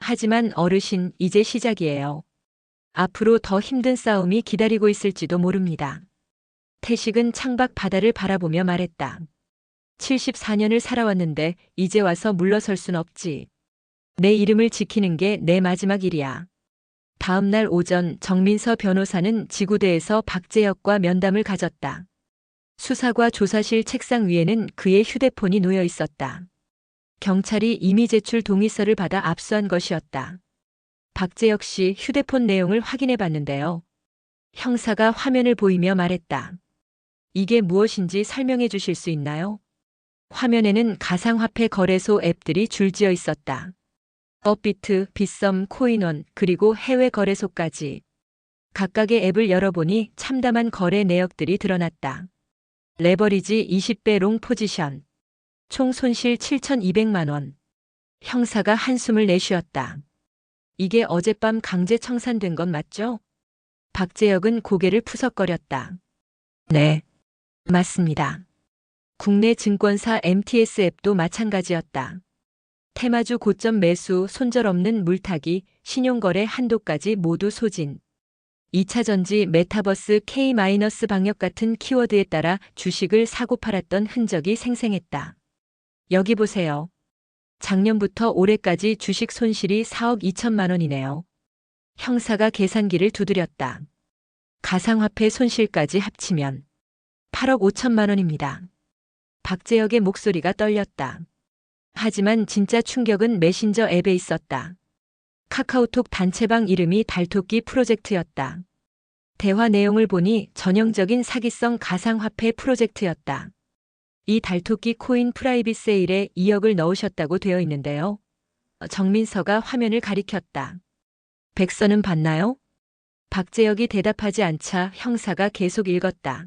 하지만 어르신, 이제 시작이에요. 앞으로 더 힘든 싸움이 기다리고 있을지도 모릅니다. 태식은 창밖 바다를 바라보며 말했다. 74년을 살아왔는데 이제 와서 물러설 순 없지. 내 이름을 지키는 게 내 마지막 일이야. 다음 날 오전 정민서 변호사는 지구대에서 박재혁과 면담을 가졌다. 수사과 조사실 책상 위에는 그의 휴대폰이 놓여 있었다. 경찰이 이미 제출 동의서를 받아 압수한 것이었다. 박재혁 씨 휴대폰 내용을 확인해 봤는데요. 형사가 화면을 보이며 말했다. 이게 무엇인지 설명해 주실 수 있나요? 화면에는 가상화폐 거래소 앱들이 줄지어 있었다. 업비트, 빗썸, 코인원, 그리고 해외 거래소까지. 각각의 앱을 열어보니 참담한 거래 내역들이 드러났다. 레버리지 20배 롱 포지션. 총 손실 7,200만 원. 형사가 한숨을 내쉬었다. 이게 어젯밤 강제 청산된 건 맞죠? 박재혁은 고개를 푸석거렸다. 네, 맞습니다. 국내 증권사 MTS 앱도 마찬가지였다. 테마주 고점 매수, 손절없는 물타기, 신용거래 한도까지 모두 소진. 2차 전지, 메타버스, K- 방역 같은 키워드에 따라 주식을 사고 팔았던 흔적이 생생했다. 여기 보세요. 작년부터 올해까지 주식 손실이 4억 2천만 원이네요. 형사가 계산기를 두드렸다. 가상화폐 손실까지 합치면 8억 5천만 원입니다. 박재혁의 목소리가 떨렸다. 하지만 진짜 충격은 메신저 앱에 있었다. 카카오톡 단체방 이름이 달토끼 프로젝트였다. 대화 내용을 보니 전형적인 사기성 가상화폐 프로젝트였다. 이 달토끼 코인 프라이빗 세일에 2억을 넣으셨다고 되어 있는데요. 정민서가 화면을 가리켰다. 백서는 봤나요? 박재혁이 대답하지 않자 형사가 계속 읽었다.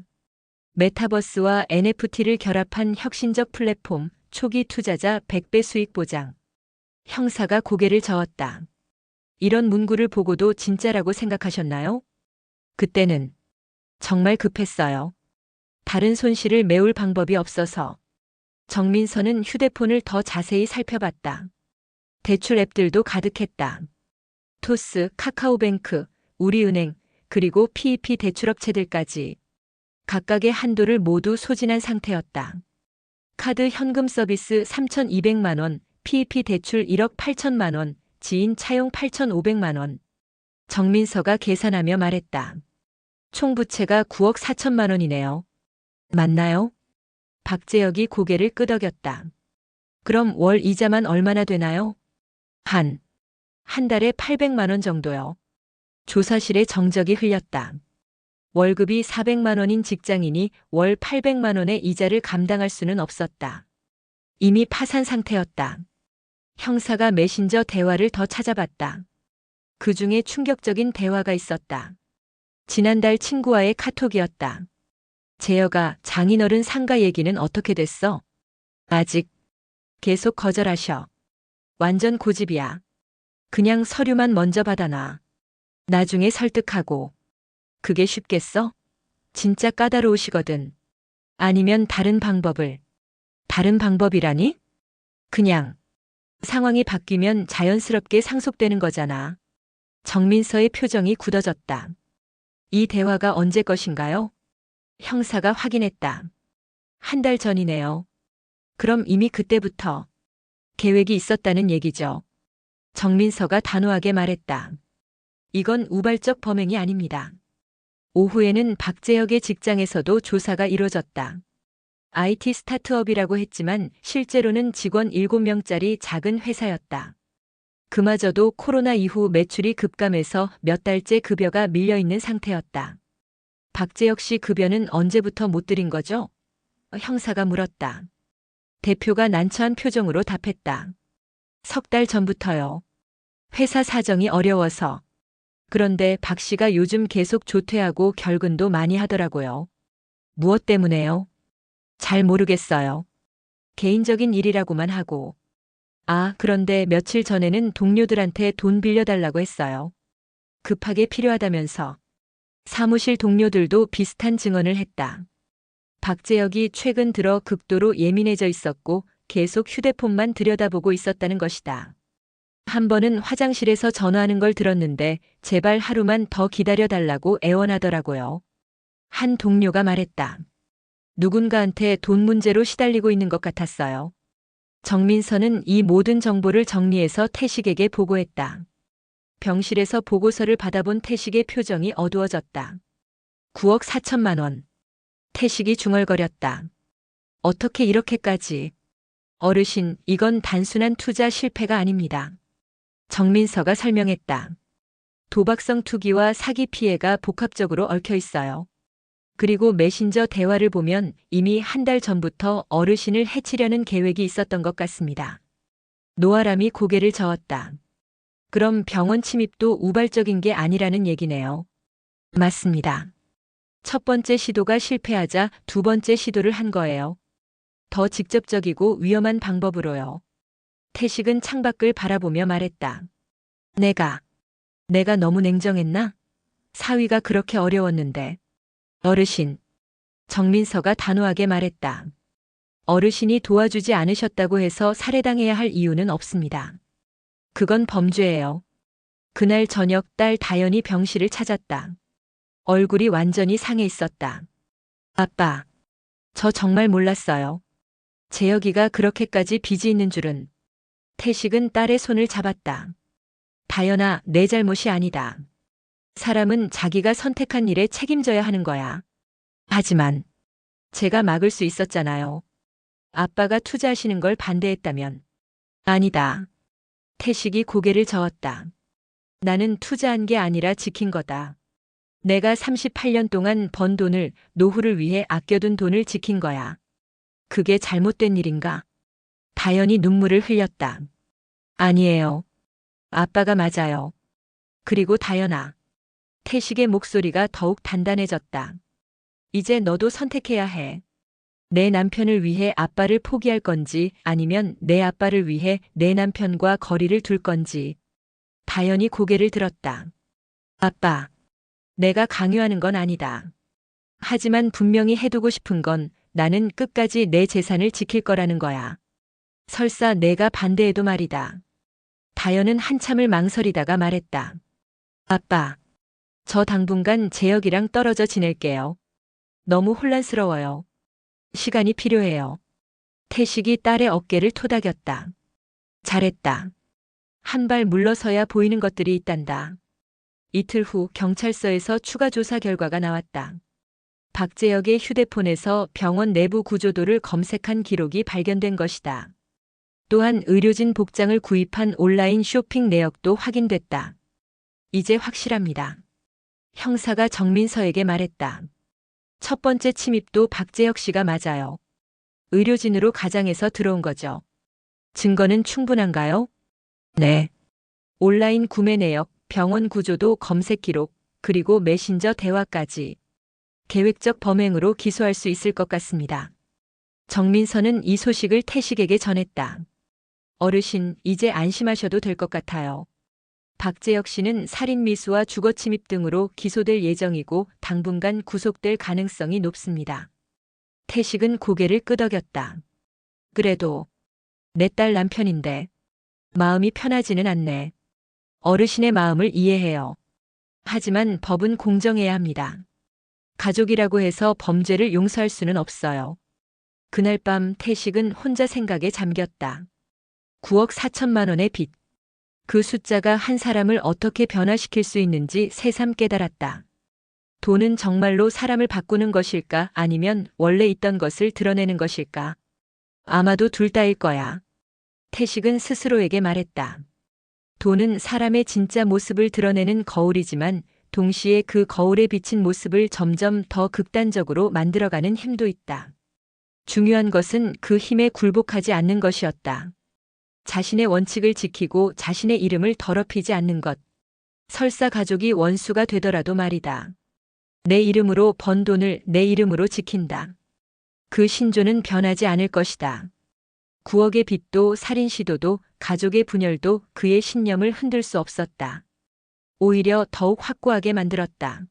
메타버스와 NFT를 결합한 혁신적 플랫폼, 초기 투자자 100배 수익 보장. 형사가 고개를 저었다. 이런 문구를 보고도 진짜라고 생각하셨나요? 그때는 정말 급했어요. 다른 손실을 메울 방법이 없어서. 정민서는 휴대폰을 더 자세히 살펴봤다. 대출 앱들도 가득했다. 토스, 카카오뱅크, 우리은행, 그리고 PEP 대출업체들까지. 각각의 한도를 모두 소진한 상태였다. 카드 현금 서비스 3,200만 원, PEP 대출 1억 8천만 원, 지인 차용 8,500만 원. 정민서가 계산하며 말했다. 총 부채가 9억 4천만 원이네요. 맞나요? 박재혁이 고개를 끄덕였다. 그럼 월 이자만 얼마나 되나요? 한 달에 800만 원 정도요. 조사실에 정적이 흘렸다. 월급이 400만 원인 직장인이 월 800만 원의 이자를 감당할 수는 없었다. 이미 파산 상태였다. 형사가 메신저 대화를 더 찾아봤다. 그 중에 충격적인 대화가 있었다. 지난달 친구와의 카톡이었다. 재혁아, 장인어른 상가 얘기는 어떻게 됐어? 아직. 계속 거절하셔. 완전 고집이야. 그냥 서류만 먼저 받아놔. 나중에 설득하고. 그게 쉽겠어? 진짜 까다로우시거든. 아니면 다른 방법을. 다른 방법이라니? 그냥 상황이 바뀌면 자연스럽게 상속되는 거잖아. 정민서의 표정이 굳어졌다. 이 대화가 언제 것인가요? 형사가 확인했다. 한 달 전이네요. 그럼 이미 그때부터 계획이 있었다는 얘기죠. 정민서가 단호하게 말했다. 이건 우발적 범행이 아닙니다. 오후에는 박재혁의 직장에서도 조사가 이뤄졌다. IT 스타트업이라고 했지만 실제로는 직원 7명짜리 작은 회사였다. 그마저도 코로나 이후 매출이 급감해서 몇 달째 급여가 밀려 있는 상태였다. 박재혁 씨 급여는 언제부터 못 드린 거죠? 형사가 물었다. 대표가 난처한 표정으로 답했다. 석 달 전부터요. 회사 사정이 어려워서. 그런데 박 씨가 요즘 계속 조퇴하고 결근도 많이 하더라고요. 무엇 때문에요? 잘 모르겠어요. 개인적인 일이라고만 하고. 아, 그런데 며칠 전에는 동료들한테 돈 빌려달라고 했어요. 급하게 필요하다면서. 사무실 동료들도 비슷한 증언을 했다. 박재혁이 최근 들어 극도로 예민해져 있었고 계속 휴대폰만 들여다보고 있었다는 것이다. 한 번은 화장실에서 전화하는 걸 들었는데 제발 하루만 더 기다려달라고 애원하더라고요. 한 동료가 말했다. 누군가한테 돈 문제로 시달리고 있는 것 같았어요. 정민서는 이 모든 정보를 정리해서 태식에게 보고했다. 병실에서 보고서를 받아본 태식의 표정이 어두워졌다. 9억 4천만 원. 태식이 중얼거렸다. 어떻게 이렇게까지. 어르신, 이건 단순한 투자 실패가 아닙니다. 정민서가 설명했다. 도박성 투기와 사기 피해가 복합적으로 얽혀 있어요. 그리고 메신저 대화를 보면 이미 한 달 전부터 어르신을 해치려는 계획이 있었던 것 같습니다. 노아람이 고개를 저었다. 그럼 병원 침입도 우발적인 게 아니라는 얘기네요. 맞습니다. 첫 번째 시도가 실패하자 두 번째 시도를 한 거예요. 더 직접적이고 위험한 방법으로요. 태식은 창밖을 바라보며 말했다. 내가 너무 냉정했나? 사위가 그렇게 어려웠는데. 어르신. 정민서가 단호하게 말했다. 어르신이 도와주지 않으셨다고 해서 살해당해야 할 이유는 없습니다. 그건 범죄예요. 그날 저녁 딸 다연이 병실을 찾았다. 얼굴이 완전히 상해 있었다. 아빠, 저 정말 몰랐어요. 재혁이가 그렇게까지 빚이 있는 줄은. 태식은 딸의 손을 잡았다. 다연아, 내 잘못이 아니다. 사람은 자기가 선택한 일에 책임져야 하는 거야. 하지만 제가 막을 수 있었잖아요. 아빠가 투자하시는 걸 반대했다면. 아니다. 태식이 고개를 저었다. 나는 투자한 게 아니라 지킨 거다. 내가 38년 동안 번 돈을, 노후를 위해 아껴둔 돈을 지킨 거야. 그게 잘못된 일인가? 다연이 눈물을 흘렸다. 아니에요. 아빠가 맞아요. 그리고 다연아. 태식의 목소리가 더욱 단단해졌다. 이제 너도 선택해야 해. 내 남편을 위해 아빠를 포기할 건지 아니면 내 아빠를 위해 내 남편과 거리를 둘 건지. 다연이 고개를 들었다. 아빠, 내가 강요하는 건 아니다. 하지만 분명히 해두고 싶은 건 나는 끝까지 내 재산을 지킬 거라는 거야. 설사 내가 반대해도 말이다. 다연은 한참을 망설이다가 말했다. 아빠, 저 당분간 재혁이랑 떨어져 지낼게요. 너무 혼란스러워요. 시간이 필요해요. 태식이 딸의 어깨를 토닥였다. 잘했다. 한 발 물러서야 보이는 것들이 있단다. 이틀 후 경찰서에서 추가 조사 결과가 나왔다. 박재혁의 휴대폰에서 병원 내부 구조도를 검색한 기록이 발견된 것이다. 또한 의료진 복장을 구입한 온라인 쇼핑 내역도 확인됐다. 이제 확실합니다. 형사가 정민서에게 말했다. 첫 번째 침입도 박재혁 씨가 맞아요. 의료진으로 가장해서 들어온 거죠. 증거는 충분한가요? 네. 온라인 구매 내역, 병원 구조도 검색 기록, 그리고 메신저 대화까지. 계획적 범행으로 기소할 수 있을 것 같습니다. 정민서는 이 소식을 태식에게 전했다. 어르신, 이제 안심하셔도 될 것 같아요. 박재혁 씨는 살인미수와 주거침입 등으로 기소될 예정이고 당분간 구속될 가능성이 높습니다. 태식은 고개를 끄덕였다. 그래도 내 딸 남편인데 마음이 편하지는 않네. 어르신의 마음을 이해해요. 하지만 법은 공정해야 합니다. 가족이라고 해서 범죄를 용서할 수는 없어요. 그날 밤 태식은 혼자 생각에 잠겼다. 9억 4천만 원의 빚. 그 숫자가 한 사람을 어떻게 변화시킬 수 있는지 새삼 깨달았다. 돈은 정말로 사람을 바꾸는 것일까 아니면 원래 있던 것을 드러내는 것일까? 아마도 둘 다일 거야. 태식은 스스로에게 말했다. 돈은 사람의 진짜 모습을 드러내는 거울이지만 동시에 그 거울에 비친 모습을 점점 더 극단적으로 만들어가는 힘도 있다. 중요한 것은 그 힘에 굴복하지 않는 것이었다. 자신의 원칙을 지키고 자신의 이름을 더럽히지 않는 것. 설사 가족이 원수가 되더라도 말이다. 내 이름으로 번 돈을 내 이름으로 지킨다. 그 신조는 변하지 않을 것이다. 9억의 빚도 살인 시도도 가족의 분열도 그의 신념을 흔들 수 없었다. 오히려 더욱 확고하게 만들었다.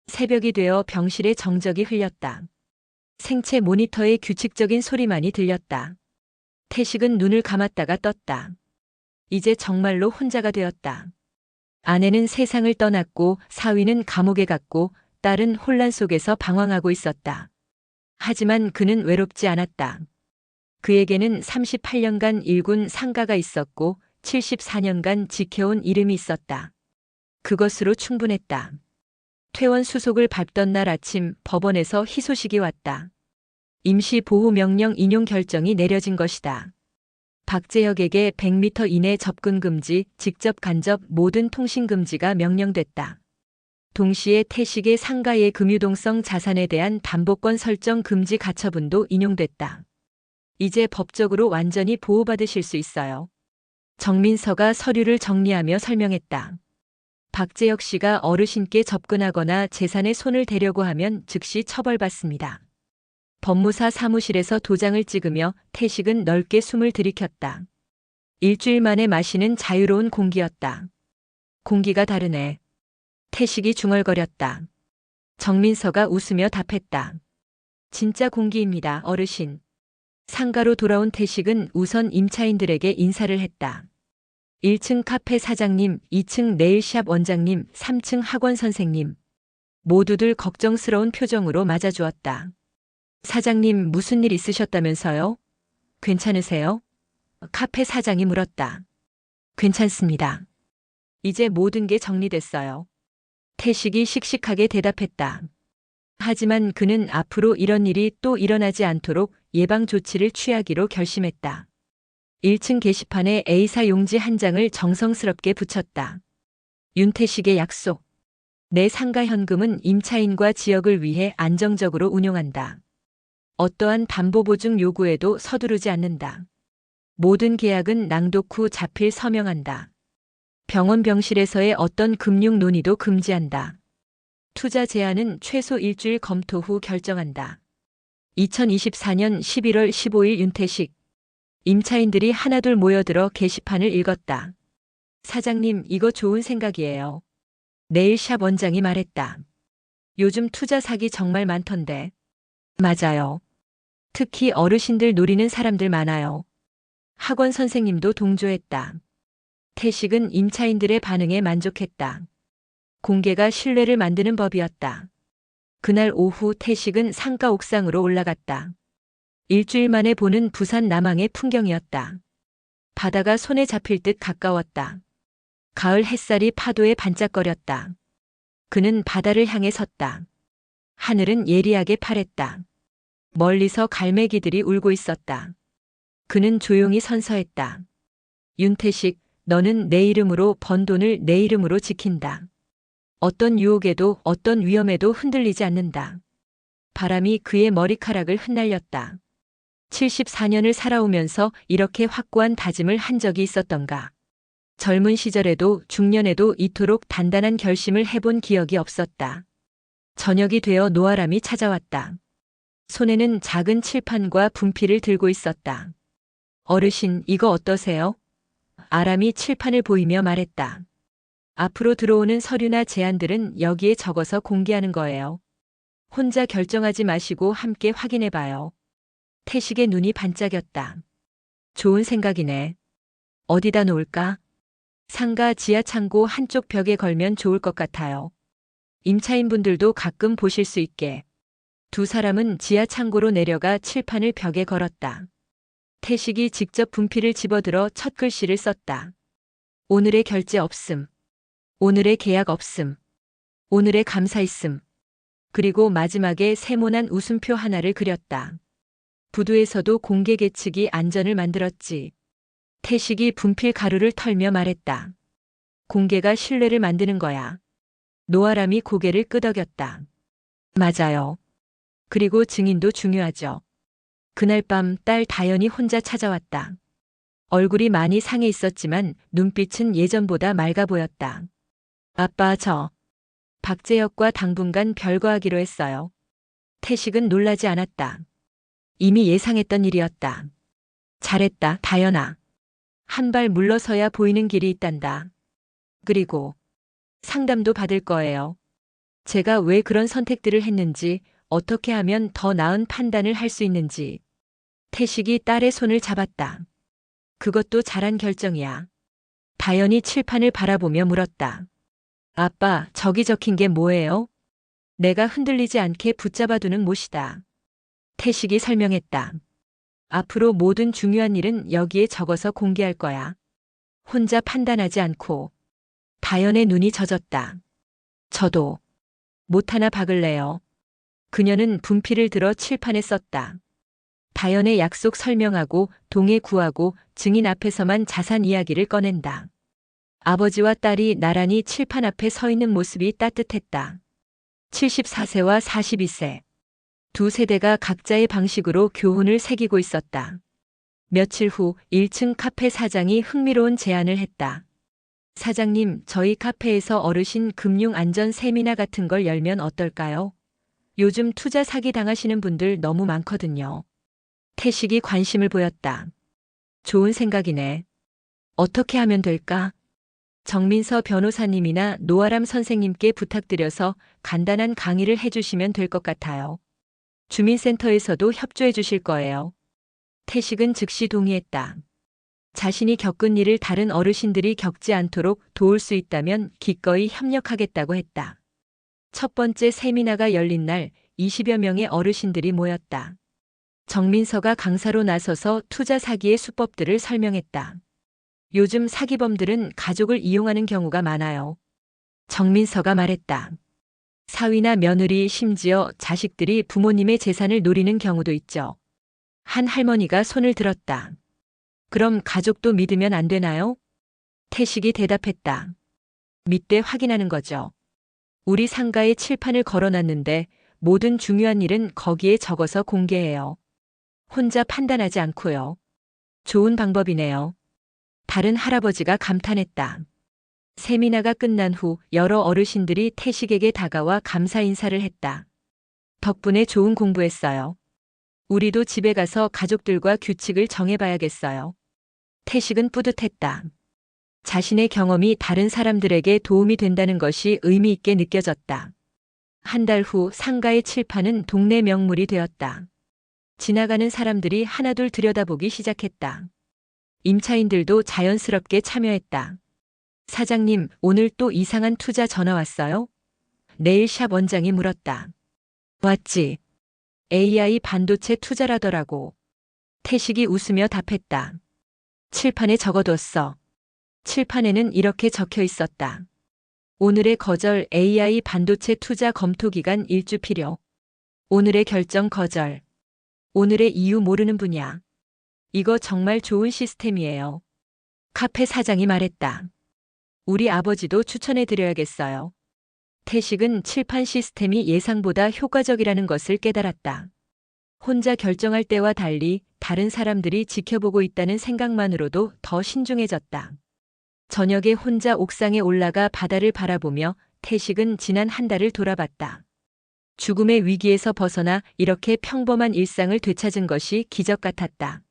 새벽이 되어 병실에 정적이 흘렸다. 생체 모니터의 규칙적인 소리만이 들렸다. 태식은 눈을 감았다가 떴다. 이제 정말로 혼자가 되었다. 아내는 세상을 떠났고 사위는 감옥에 갔고 딸은 혼란 속에서 방황하고 있었다. 하지만 그는 외롭지 않았다. 그에게는 38년간 일군 상가가 있었고 74년간 지켜온 이름이 있었다. 그것으로 충분했다. 퇴원 수속을 밟던 날 아침 법원에서 희소식이 왔다. 임시보호명령 인용 결정이 내려진 것이다. 박재혁에게 100m 이내 접근 금지, 직접 간접 모든 통신 금지가 명령됐다. 동시에 태식의 상가의 금유동성 자산에 대한 담보권 설정 금지 가처분도 인용됐다. 이제 법적으로 완전히 보호받으실 수 있어요. 정민서가 서류를 정리하며 설명했다. 박재혁 씨가 어르신께 접근하거나 재산에 손을 대려고 하면 즉시 처벌받습니다. 법무사 사무실에서 도장을 찍으며 태식은 넓게 숨을 들이켰다. 일주일 만에 마시는 자유로운 공기였다. 공기가 다르네. 태식이 중얼거렸다. 정민서가 웃으며 답했다. 진짜 공기입니다, 어르신. 상가로 돌아온 태식은 우선 임차인들에게 인사를 했다. 1층 카페 사장님, 2층 네일샵 원장님, 3층 학원 선생님. 모두들 걱정스러운 표정으로 맞아주었다. 사장님 무슨 일 있으셨다면서요? 괜찮으세요? 카페 사장이 물었다. 괜찮습니다. 이제 모든 게 정리됐어요. 태식이 씩씩하게 대답했다. 하지만 그는 앞으로 이런 일이 또 일어나지 않도록 예방 조치를 취하기로 결심했다. 1층 게시판에 A사 용지 한 장을 정성스럽게 붙였다. 윤태식의 약속. 내 상가 현금은 임차인과 지역을 위해 안정적으로 운용한다. 어떠한 담보보증 요구에도 서두르지 않는다. 모든 계약은 낭독 후 자필 서명한다. 병원 병실에서의 어떤 금융 논의도 금지한다. 투자 제한은 최소 일주일 검토 후 결정한다. 2024년 11월 15일 윤태식. 임차인들이 하나둘 모여들어 게시판을 읽었다. 사장님, 이거 좋은 생각이에요. 네일샵 원장이 말했다. 요즘 투자 사기 정말 많던데. 맞아요. 특히 어르신들 노리는 사람들 많아요. 학원 선생님도 동조했다. 태식은 임차인들의 반응에 만족했다. 공개가 신뢰를 만드는 법이었다. 그날 오후 태식은 상가 옥상으로 올라갔다. 일주일 만에 보는 부산 남항의 풍경이었다. 바다가 손에 잡힐 듯 가까웠다. 가을 햇살이 파도에 반짝거렸다. 그는 바다를 향해 섰다. 하늘은 예리하게 파랬다. 멀리서 갈매기들이 울고 있었다. 그는 조용히 선서했다. 윤태식, 너는 내 이름으로 번 돈을 내 이름으로 지킨다. 어떤 유혹에도 어떤 위험에도 흔들리지 않는다. 바람이 그의 머리카락을 흩날렸다. 74년을 살아오면서 이렇게 확고한 다짐을 한 적이 있었던가. 젊은 시절에도 중년에도 이토록 단단한 결심을 해본 기억이 없었다. 저녁이 되어 노아람이 찾아왔다. 손에는 작은 칠판과 분필을 들고 있었다. 어르신, 이거 어떠세요? 아람이 칠판을 보이며 말했다. 앞으로 들어오는 서류나 제안들은 여기에 적어서 공개하는 거예요. 혼자 결정하지 마시고 함께 확인해 봐요. 태식의 눈이 반짝였다. 좋은 생각이네. 어디다 놓을까? 상가 지하 창고 한쪽 벽에 걸면 좋을 것 같아요. 임차인분들도 가끔 보실 수 있게. 두 사람은 지하 창고로 내려가 칠판을 벽에 걸었다. 태식이 직접 분필을 집어들어 첫 글씨를 썼다. 오늘의 결제 없음. 오늘의 계약 없음. 오늘의 감사 있음. 그리고 마지막에 세모난 웃음표 하나를 그렸다. 부두에서도 공개 계측이 안전을 만들었지. 태식이 분필 가루를 털며 말했다. 공개가 신뢰를 만드는 거야. 노아람이 고개를 끄덕였다. 맞아요. 그리고 증인도 중요하죠. 그날 밤 딸 다연이 혼자 찾아왔다. 얼굴이 많이 상해 있었지만 눈빛은 예전보다 맑아 보였다. 아빠 박재혁과 당분간 별거하기로 했어요. 태식은 놀라지 않았다. 이미 예상했던 일이었다. 잘했다, 다연아. 한 발 물러서야 보이는 길이 있단다. 그리고 상담도 받을 거예요. 제가 왜 그런 선택들을 했는지, 어떻게 하면 더 나은 판단을 할 수 있는지. 태식이 딸의 손을 잡았다. 그것도 잘한 결정이야. 다연이 칠판을 바라보며 물었다. 아빠, 저기 적힌 게 뭐예요? 내가 흔들리지 않게 붙잡아두는 못이다. 태식이 설명했다. 앞으로 모든 중요한 일은 여기에 적어서 공개할 거야. 혼자 판단하지 않고. 다연의 눈이 젖었다. 저도 못 하나 박을래요. 그녀는 분필을 들어 칠판에 썼다. 다연의 약속 설명하고 동의 구하고 증인 앞에서만 자산 이야기를 꺼낸다. 아버지와 딸이 나란히 칠판 앞에 서 있는 모습이 따뜻했다. 74세와 42세. 두 세대가 각자의 방식으로 교훈을 새기고 있었다. 며칠 후 1층 카페 사장이 흥미로운 제안을 했다. 사장님, 저희 카페에서 어르신 금융 안전 세미나 같은 걸 열면 어떨까요? 요즘 투자 사기 당하시는 분들 너무 많거든요. 태식이 관심을 보였다. 좋은 생각이네. 어떻게 하면 될까? 정민서 변호사님이나 노아람 선생님께 부탁드려서 간단한 강의를 해주시면 될 것 같아요. 주민센터에서도 협조해 주실 거예요. 태식은 즉시 동의했다. 자신이 겪은 일을 다른 어르신들이 겪지 않도록 도울 수 있다면 기꺼이 협력하겠다고 했다. 첫 번째 세미나가 열린 날 20여 명의 어르신들이 모였다. 정민서가 강사로 나서서 투자 사기의 수법들을 설명했다. 요즘 사기범들은 가족을 이용하는 경우가 많아요. 정민서가 말했다. 사위나 며느리, 심지어 자식들이 부모님의 재산을 노리는 경우도 있죠. 한 할머니가 손을 들었다. 그럼 가족도 믿으면 안 되나요? 태식이 대답했다. 믿되 확인하는 거죠. 우리 상가에 칠판을 걸어놨는데 모든 중요한 일은 거기에 적어서 공개해요. 혼자 판단하지 않고요. 좋은 방법이네요. 다른 할아버지가 감탄했다. 세미나가 끝난 후 여러 어르신들이 태식에게 다가와 감사 인사를 했다. 덕분에 좋은 공부했어요. 우리도 집에 가서 가족들과 규칙을 정해봐야겠어요. 태식은 뿌듯했다. 자신의 경험이 다른 사람들에게 도움이 된다는 것이 의미 있게 느껴졌다. 한 달 후 상가의 칠판은 동네 명물이 되었다. 지나가는 사람들이 하나둘 들여다보기 시작했다. 임차인들도 자연스럽게 참여했다. 사장님, 오늘 또 이상한 투자 전화 왔어요? 네일샵 원장이 물었다. 왔지. AI 반도체 투자라더라고. 태식이 웃으며 답했다. 칠판에 적어뒀어. 칠판에는 이렇게 적혀 있었다. 오늘의 거절 AI 반도체 투자 검토 기간 일주 필요. 오늘의 결정 거절. 오늘의 이유 모르는 분야. 이거 정말 좋은 시스템이에요. 카페 사장이 말했다. 우리 아버지도 추천해 드려야겠어요. 태식은 칠판 시스템이 예상보다 효과적이라는 것을 깨달았다. 혼자 결정할 때와 달리 다른 사람들이 지켜보고 있다는 생각만으로도 더 신중해졌다. 저녁에 혼자 옥상에 올라가 바다를 바라보며 태식은 지난 한 달을 돌아봤다. 죽음의 위기에서 벗어나 이렇게 평범한 일상을 되찾은 것이 기적 같았다.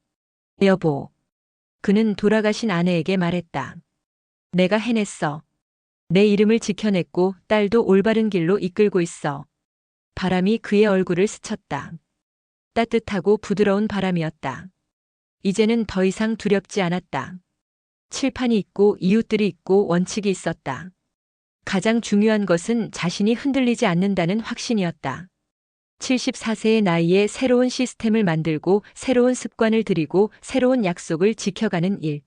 여보. 그는 돌아가신 아내에게 말했다. 내가 해냈어. 내 이름을 지켜냈고 딸도 올바른 길로 이끌고 있어. 바람이 그의 얼굴을 스쳤다. 따뜻하고 부드러운 바람이었다. 이제는 더 이상 두렵지 않았다. 칠판이 있고 이웃들이 있고 원칙이 있었다. 가장 중요한 것은 자신이 흔들리지 않는다는 확신이었다. 74세의 나이에 새로운 시스템을 만들고 새로운 습관을 들이고 새로운 약속을 지켜가는 일.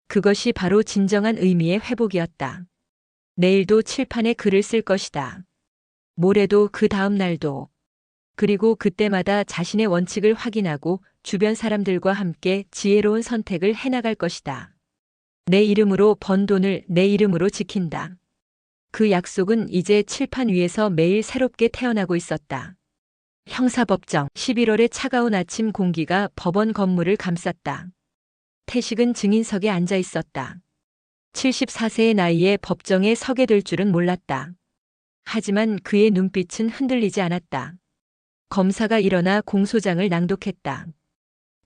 그것이 바로 진정한 의미의 회복이었다. 내일도 칠판에 글을 쓸 것이다. 모레도 그 다음 날도. 그리고 그때마다 자신의 원칙을 확인하고 주변 사람들과 함께 지혜로운 선택을 해나갈 것이다. 내 이름으로 번 돈을 내 이름으로 지킨다. 그 약속은 이제 칠판 위에서 매일 새롭게 태어나고 있었다. 형사법정 11월의 차가운 아침 공기가 법원 건물을 감쌌다. 태식은 증인석에 앉아 있었다. 74세의 나이에 법정에 서게 될 줄은 몰랐다. 하지만 그의 눈빛은 흔들리지 않았다. 검사가 일어나 공소장을 낭독했다.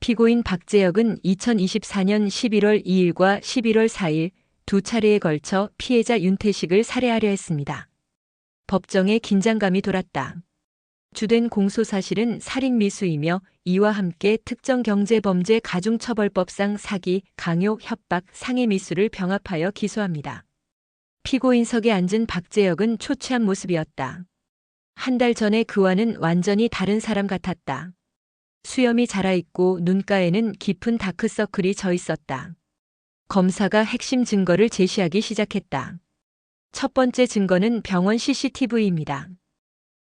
피고인 박재혁은 2024년 11월 2일과 11월 4일 두 차례에 걸쳐 피해자 윤태식을 살해하려 했습니다. 법정에 긴장감이 돌았다. 주된 공소사실은 살인미수이며 이와 함께 특정경제범죄 가중처벌법상 사기, 강요, 협박, 상해미수를 병합하여 기소합니다. 피고인석에 앉은 박재혁은 초췌한 모습이었다. 한 달 전에 그와는 완전히 다른 사람 같았다. 수염이 자라있고 눈가에는 깊은 다크서클이 져 있었다. 검사가 핵심 증거를 제시하기 시작했다. 첫 번째 증거는 병원 CCTV입니다.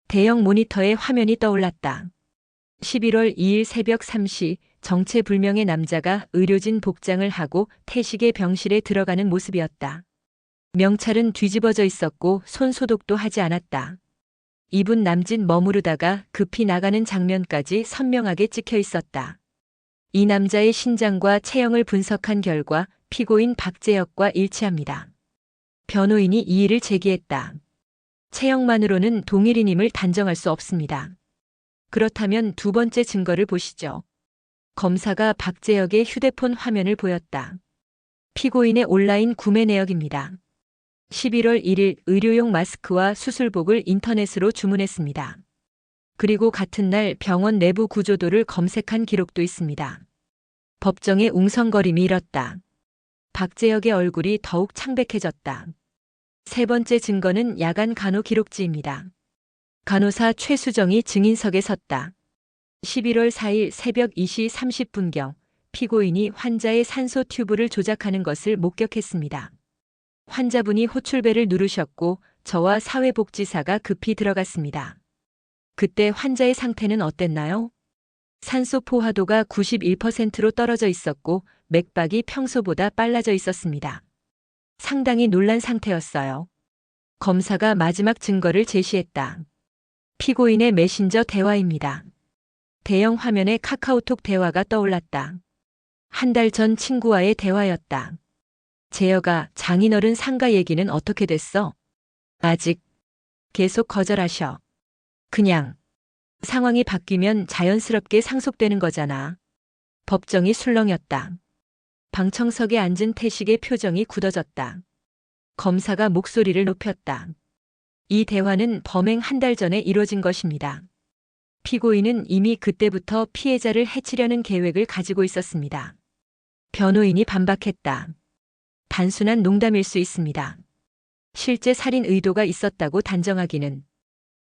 대형 모니터에 화면이 떠올랐다. 11월 2일 새벽 3시 정체불명의 남자가 의료진 복장을 하고 태식의 병실에 들어가는 모습이었다. 명찰은 뒤집어져 있었고 손 소독도 하지 않았다. 입은 남짓 머무르다가 급히 나가는 장면까지 선명하게 찍혀 있었다. 이 남자의 신장과 체형을 분석한 결과 피고인 박재혁과 일치합니다. 변호인이 이의를 제기했다. 체형만으로는 동일인임을 단정할 수 없습니다. 그렇다면 두 번째 증거를 보시죠. 검사가 박재혁의 휴대폰 화면을 보였다. 피고인의 온라인 구매 내역입니다. 11월 1일 의료용 마스크와 수술복을 인터넷으로 주문했습니다. 그리고 같은 날 병원 내부 구조도를 검색한 기록도 있습니다. 법정에 웅성거림이 일었다. 박재혁의 얼굴이 더욱 창백해졌다. 세 번째 증거는 야간 간호 기록지입니다. 간호사 최수정이 증인석에 섰다. 11월 4일 새벽 2시 30분경 피고인이 환자의 산소 튜브를 조작하는 것을 목격했습니다. 환자분이 호출벨을 누르셨고 저와 사회복지사가 급히 들어갔습니다. 그때 환자의 상태는 어땠나요? 산소 포화도가 91%로 떨어져 있었고 맥박이 평소보다 빨라져 있었습니다. 상당히 놀란 상태였어요. 검사가 마지막 증거를 제시했다. 피고인의 메신저 대화입니다. 대형 화면에 카카오톡 대화가 떠올랐다. 한 달 전 친구와의 대화였다. 재혁아, 장인어른 상가 얘기는 어떻게 됐어? 아직. 계속 거절하셔. 그냥. 상황이 바뀌면 자연스럽게 상속되는 거잖아. 법정이 술렁였다. 방청석에 앉은 태식의 표정이 굳어졌다. 검사가 목소리를 높였다. 이 대화는 범행 한 달 전에 이뤄진 것입니다. 피고인은 이미 그때부터 피해자를 해치려는 계획을 가지고 있었습니다. 변호인이 반박했다. 단순한 농담일 수 있습니다. 실제 살인 의도가 있었다고 단정하기는.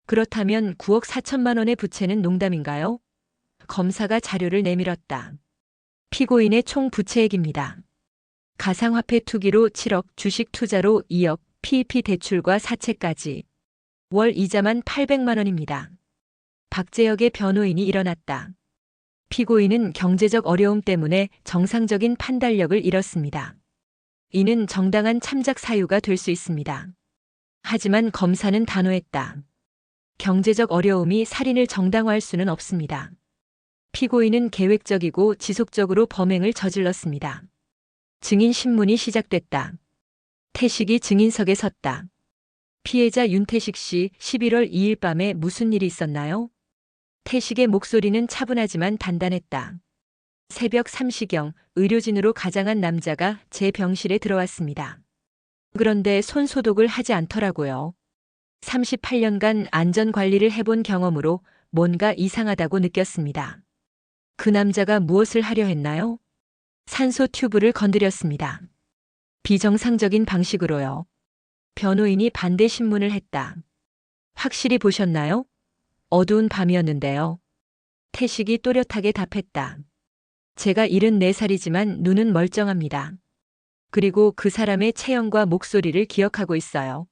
그렇다면 9억 4천만 원의 부채는 농담인가요? 검사가 자료를 내밀었다. 피고인의 총 부채액입니다. 가상화폐 투기로 7억, 주식 투자로 2억, PEP 대출과 사채까지. 월 이자만 800만 원입니다. 박재혁의 변호인이 일어났다. 피고인은 경제적 어려움 때문에 정상적인 판단력을 잃었습니다. 이는 정당한 참작 사유가 될 수 있습니다. 하지만 검사는 단호했다. 경제적 어려움이 살인을 정당화할 수는 없습니다. 피고인은 계획적이고 지속적으로 범행을 저질렀습니다. 증인 신문이 시작됐다. 태식이 증인석에 섰다. 피해자 윤태식 씨 11월 2일 밤에 무슨 일이 있었나요? 태식의 목소리는 차분하지만 단단했다. 새벽 3시경 의료진으로 가장한 남자가 제 병실에 들어왔습니다. 그런데 손 소독을 하지 않더라고요. 38년간 안전 관리를 해본 경험으로 뭔가 이상하다고 느꼈습니다. 그 남자가 무엇을 하려 했나요? 산소 튜브를 건드렸습니다. 비정상적인 방식으로요. 변호인이 반대 신문을 했다. 확실히 보셨나요? 어두운 밤이었는데요. 태식이 또렷하게 답했다. 제가 74살이지만 눈은 멀쩡합니다. 그리고 그 사람의 체형과 목소리를 기억하고 있어요.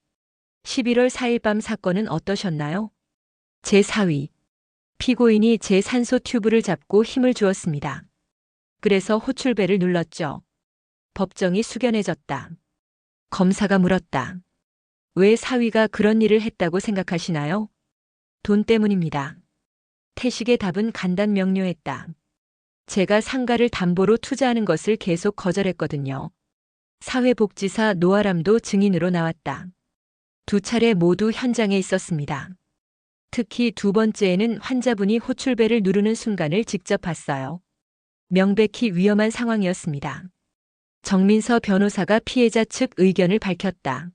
11월 4일 밤 사건은 어떠셨나요? 제4위. 피고인이 제 산소 튜브를 잡고 힘을 주었습니다. 그래서 호출벨을 눌렀죠. 법정이 숙연해졌다. 검사가 물었다. 왜 사위가 그런 일을 했다고 생각하시나요? 돈 때문입니다. 태식의 답은 간단 명료했다. 제가 상가를 담보로 투자하는 것을 계속 거절했거든요. 사회복지사 노아람도 증인으로 나왔다. 두 차례 모두 현장에 있었습니다. 특히 두 번째에는 환자분이 호출벨을 누르는 순간을 직접 봤어요. 명백히 위험한 상황이었습니다. 정민서 변호사가 피해자 측 의견을 밝혔다.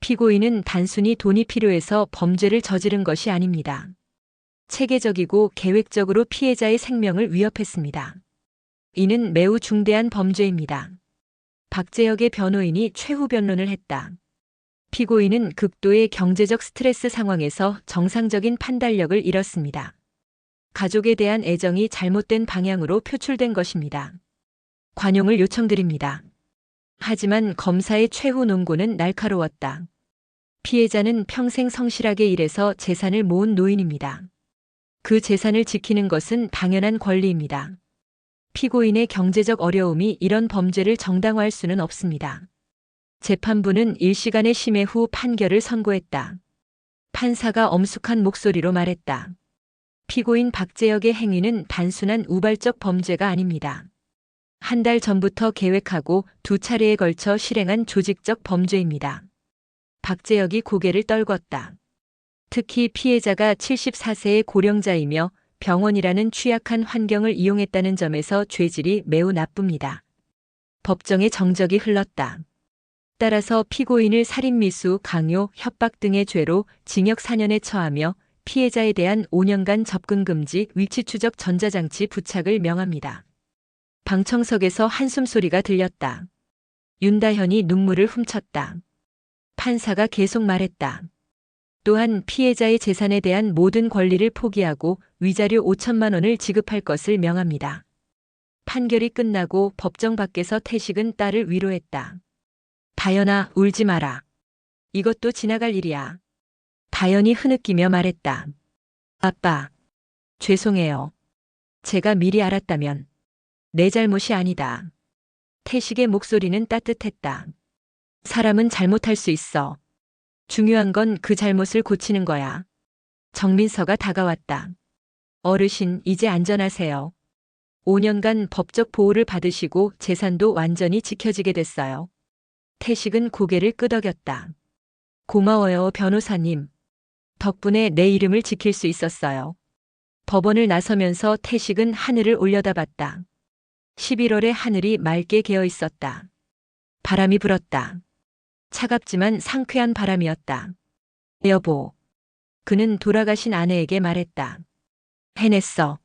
피고인은 단순히 돈이 필요해서 범죄를 저지른 것이 아닙니다. 체계적이고 계획적으로 피해자의 생명을 위협했습니다. 이는 매우 중대한 범죄입니다. 박재혁의 변호인이 최후 변론을 했다. 피고인은 극도의 경제적 스트레스 상황에서 정상적인 판단력을 잃었습니다. 가족에 대한 애정이 잘못된 방향으로 표출된 것입니다. 관용을 요청드립니다. 하지만 검사의 최후 논고는 날카로웠다. 피해자는 평생 성실하게 일해서 재산을 모은 노인입니다. 그 재산을 지키는 것은 당연한 권리입니다. 피고인의 경제적 어려움이 이런 범죄를 정당화할 수는 없습니다. 재판부는 일시간의 심해 후 판결을 선고했다. 판사가 엄숙한 목소리로 말했다. 피고인 박재혁의 행위는 단순한 우발적 범죄가 아닙니다. 한 달 전부터 계획하고 두 차례에 걸쳐 실행한 조직적 범죄입니다. 박재혁이 고개를 떨궜다. 특히 피해자가 74세의 고령자이며 병원이라는 취약한 환경을 이용했다는 점에서 죄질이 매우 나쁩니다. 법정에 정적이 흘렀다. 따라서 피고인을 살인미수, 강요, 협박 등의 죄로 징역 4년에 처하며 피해자에 대한 5년간 접근금지, 위치추적 전자장치 부착을 명합니다. 방청석에서 한숨소리가 들렸다. 윤다현이 눈물을 훔쳤다. 판사가 계속 말했다. 또한 피해자의 재산에 대한 모든 권리를 포기하고 위자료 5천만 원을 지급할 것을 명합니다. 판결이 끝나고 법정 밖에서 태식은 딸을 위로했다. 다현아, 울지 마라. 이것도 지나갈 일이야. 다현이 흐느끼며 말했다. 아빠, 죄송해요. 제가 미리 알았다면 내 잘못이 아니다. 태식의 목소리는 따뜻했다. 사람은 잘못할 수 있어. 중요한 건 그 잘못을 고치는 거야. 정민서가 다가왔다. 어르신, 이제 안전하세요. 5년간 법적 보호를 받으시고 재산도 완전히 지켜지게 됐어요. 태식은 고개를 끄덕였다. 고마워요, 변호사님. 덕분에 내 이름을 지킬 수 있었어요. 법원을 나서면서 태식은 하늘을 올려다봤다. 11월의 하늘이 맑게 개어 있었다. 바람이 불었다. 차갑지만 상쾌한 바람이었다. 여보. 그는 돌아가신 아내에게 말했다. 해냈어.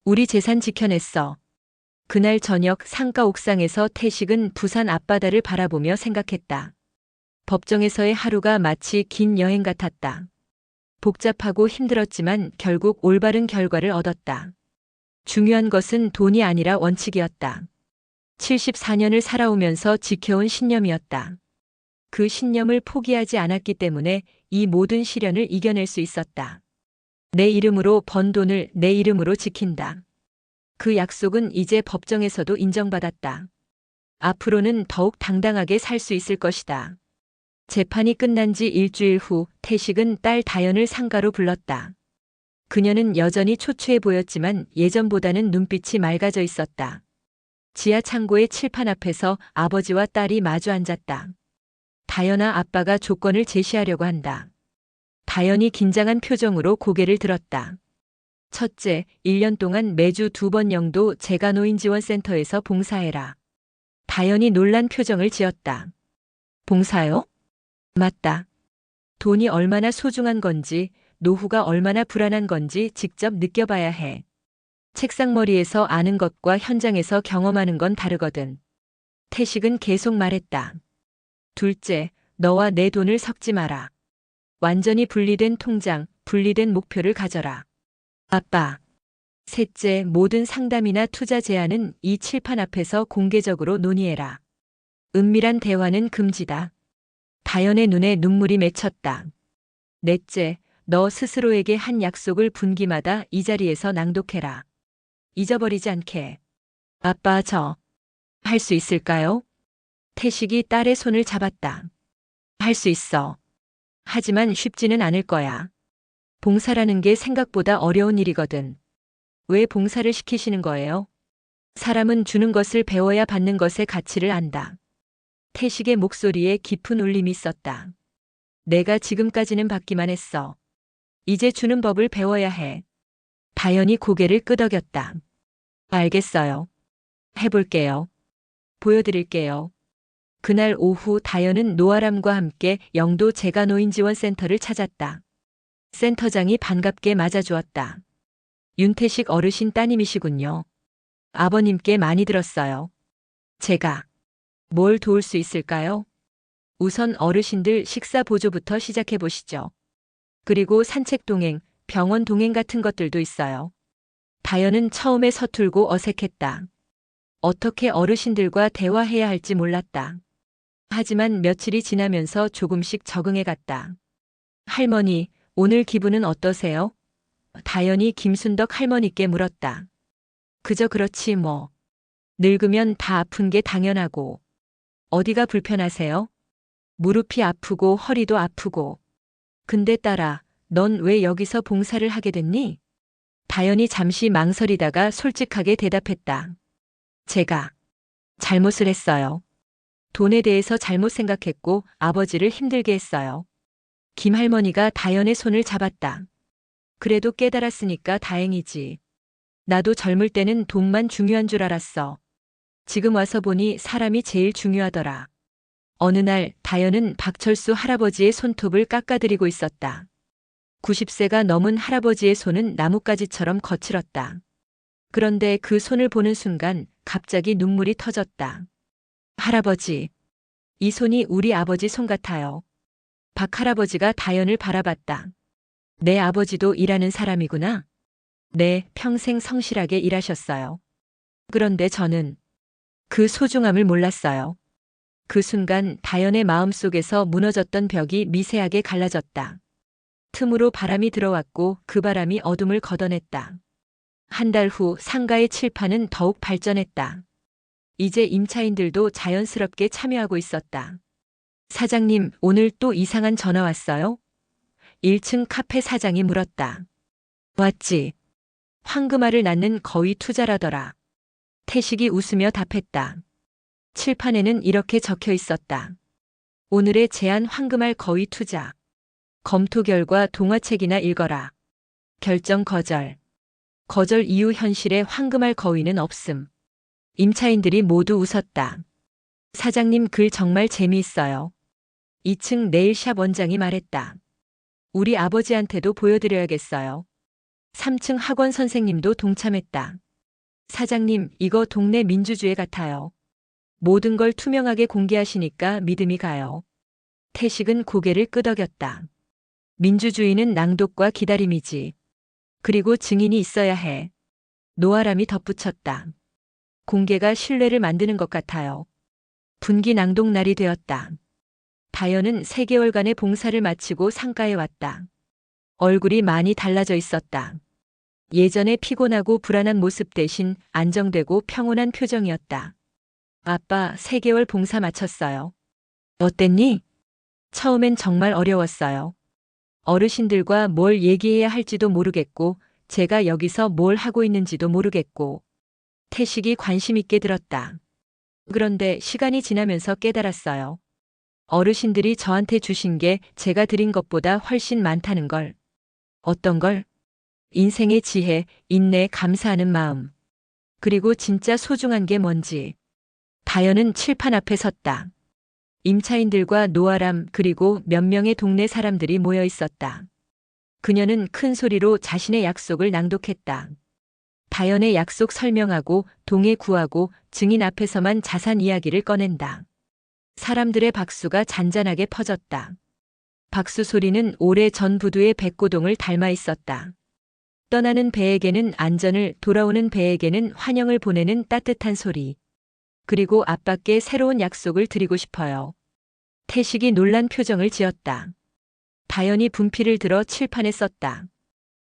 우리 재산 지켜냈어. 그날 저녁 상가 옥상에서 태식은 부산 앞바다를 바라보며 생각했다. 법정에서의 하루가 마치 긴 여행 같았다. 복잡하고 힘들었지만 결국 올바른 결과를 얻었다. 중요한 것은 돈이 아니라 원칙이었다. 74년을 살아오면서 지켜온 신념이었다. 그 신념을 포기하지 않았기 때문에 이 모든 시련을 이겨낼 수 있었다. 내 이름으로 번 돈을 내 이름으로 지킨다. 그 약속은 이제 법정에서도 인정받았다. 앞으로는 더욱 당당하게 살 수 있을 것이다. 재판이 끝난 지 일주일 후 태식은 딸 다현을 상가로 불렀다. 그녀는 여전히 초췌해 보였지만 예전보다는 눈빛이 맑아져 있었다. 지하 창고의 칠판 앞에서 아버지와 딸이 마주 앉았다. 다현아, 아빠가 조건을 제시하려고 한다. 다현이 긴장한 표정으로 고개를 들었다. 첫째, 1년 동안 매주 2번 영도 재가노인지원센터에서 봉사해라. 다현이 놀란 표정을 지었다. 봉사요? 맞다. 돈이 얼마나 소중한 건지, 노후가 얼마나 불안한 건지 직접 느껴봐야 해. 책상머리에서 아는 것과 현장에서 경험하는 건 다르거든. 태식은 계속 말했다. 둘째, 너와 내 돈을 섞지 마라. 완전히 분리된 통장, 분리된 목표를 가져라. 아빠. 셋째, 모든 상담이나 투자 제안은 이 칠판 앞에서 공개적으로 논의해라. 은밀한 대화는 금지다. 다연의 눈에 눈물이 맺혔다. 넷째, 너 스스로에게 한 약속을 분기마다 이 자리에서 낭독해라. 잊어버리지 않게. 아빠, 할 수 있을까요? 태식이 딸의 손을 잡았다. 할 수 있어. 하지만 쉽지는 않을 거야. 봉사라는 게 생각보다 어려운 일이거든. 왜 봉사를 시키시는 거예요? 사람은 주는 것을 배워야 받는 것의 가치를 안다. 태식의 목소리에 깊은 울림이 있었다. 내가 지금까지는 받기만 했어. 이제 주는 법을 배워야 해. 다연이 고개를 끄덕였다. 알겠어요. 해볼게요. 보여드릴게요. 그날 오후 다연은 노아람과 함께 영도 재가노인지원센터를 찾았다. 센터장이 반갑게 맞아주었다. 윤태식 어르신 따님이시군요. 아버님께 많이 들었어요. 제가 뭘 도울 수 있을까요? 우선 어르신들 식사 보조부터 시작해 보시죠. 그리고 산책 동행, 병원 동행 같은 것들도 있어요. 다연은 처음에 서툴고 어색했다. 어떻게 어르신들과 대화해야 할지 몰랐다. 하지만 며칠이 지나면서 조금씩 적응해 갔다. 할머니, 오늘 기분은 어떠세요? 다연이 김순덕 할머니께 물었다. 그저 그렇지 뭐. 늙으면 다 아픈 게 당연하고. 어디가 불편하세요? 무릎이 아프고 허리도 아프고. 근데 딸아, 넌 왜 여기서 봉사를 하게 됐니? 다연이 잠시 망설이다가 솔직하게 대답했다. 제가 잘못을 했어요. 돈에 대해서 잘못 생각했고 아버지를 힘들게 했어요. 김할머니가 다연의 손을 잡았다. 그래도 깨달았으니까 다행이지. 나도 젊을 때는 돈만 중요한 줄 알았어. 지금 와서 보니 사람이 제일 중요하더라. 어느 날 다연은 박철수 할아버지의 손톱을 깎아드리고 있었다. 90세가 넘은 할아버지의 손은 나뭇가지처럼 거칠었다. 그런데 그 손을 보는 순간 갑자기 눈물이 터졌다. 할아버지, 이 손이 우리 아버지 손 같아요. 박 할아버지가 다연을 바라봤다. 내 아버지도 일하는 사람이구나. 네, 평생 성실하게 일하셨어요. 그런데 저는 그 소중함을 몰랐어요. 그 순간 다연의 마음속에서 무너졌던 벽이 미세하게 갈라졌다. 틈으로 바람이 들어왔고 그 바람이 어둠을 걷어냈다. 한 달 후 상가의 칠판은 더욱 발전했다. 이제 임차인들도 자연스럽게 참여하고 있었다. 사장님, 오늘 또 이상한 전화 왔어요? 1층 카페 사장이 물었다. 왔지. 황금알을 낳는 거위 투자라더라. 태식이 웃으며 답했다. 칠판에는 이렇게 적혀 있었다. 오늘의 제안 황금알 거위 투자. 검토 결과 동화책이나 읽어라. 결정 거절. 거절 이후 현실에 황금알 거위는 없음. 임차인들이 모두 웃었다. 사장님 글 정말 재미있어요. 2층 네일샵 원장이 말했다. 우리 아버지한테도 보여드려야겠어요. 3층 학원 선생님도 동참했다. 사장님, 이거 동네 민주주의 같아요. 모든 걸 투명하게 공개하시니까 믿음이 가요. 태식은 고개를 끄덕였다. 민주주의는 낭독과 기다림이지. 그리고 증인이 있어야 해. 노아람이 덧붙였다. 공개가 신뢰를 만드는 것 같아요. 분기 낭독 날이 되었다. 다연은 3개월간의 봉사를 마치고 상가에 왔다. 얼굴이 많이 달라져 있었다. 예전에 피곤하고 불안한 모습 대신 안정되고 평온한 표정이었다. 아빠, 3개월 봉사 마쳤어요. 어땠니? 처음엔 정말 어려웠어요. 어르신들과 뭘 얘기해야 할지도 모르겠고, 제가 여기서 뭘 하고 있는지도 모르겠고. 태식이 관심 있게 들었다. 그런데 시간이 지나면서 깨달았어요. 어르신들이 저한테 주신 게 제가 드린 것보다 훨씬 많다는 걸. 어떤 걸? 인생의 지혜, 인내, 감사하는 마음. 그리고 진짜 소중한 게 뭔지. 다연은 칠판 앞에 섰다. 임차인들과 노아람 그리고 몇 명의 동네 사람들이 모여 있었다. 그녀는 큰 소리로 자신의 약속을 낭독했다. 다연의 약속 설명하고 동해 구하고 증인 앞에서만 자산 이야기를 꺼낸다. 사람들의 박수가 잔잔하게 퍼졌다. 박수 소리는 오래전 부두의 백고동을 닮아 있었다. 떠나는 배에게는 안전을, 돌아오는 배에게는 환영을 보내는 따뜻한 소리. 그리고 아빠께 새로운 약속을 드리고 싶어요. 태식이 놀란 표정을 지었다. 다연이 분필을 들어 칠판에 썼다.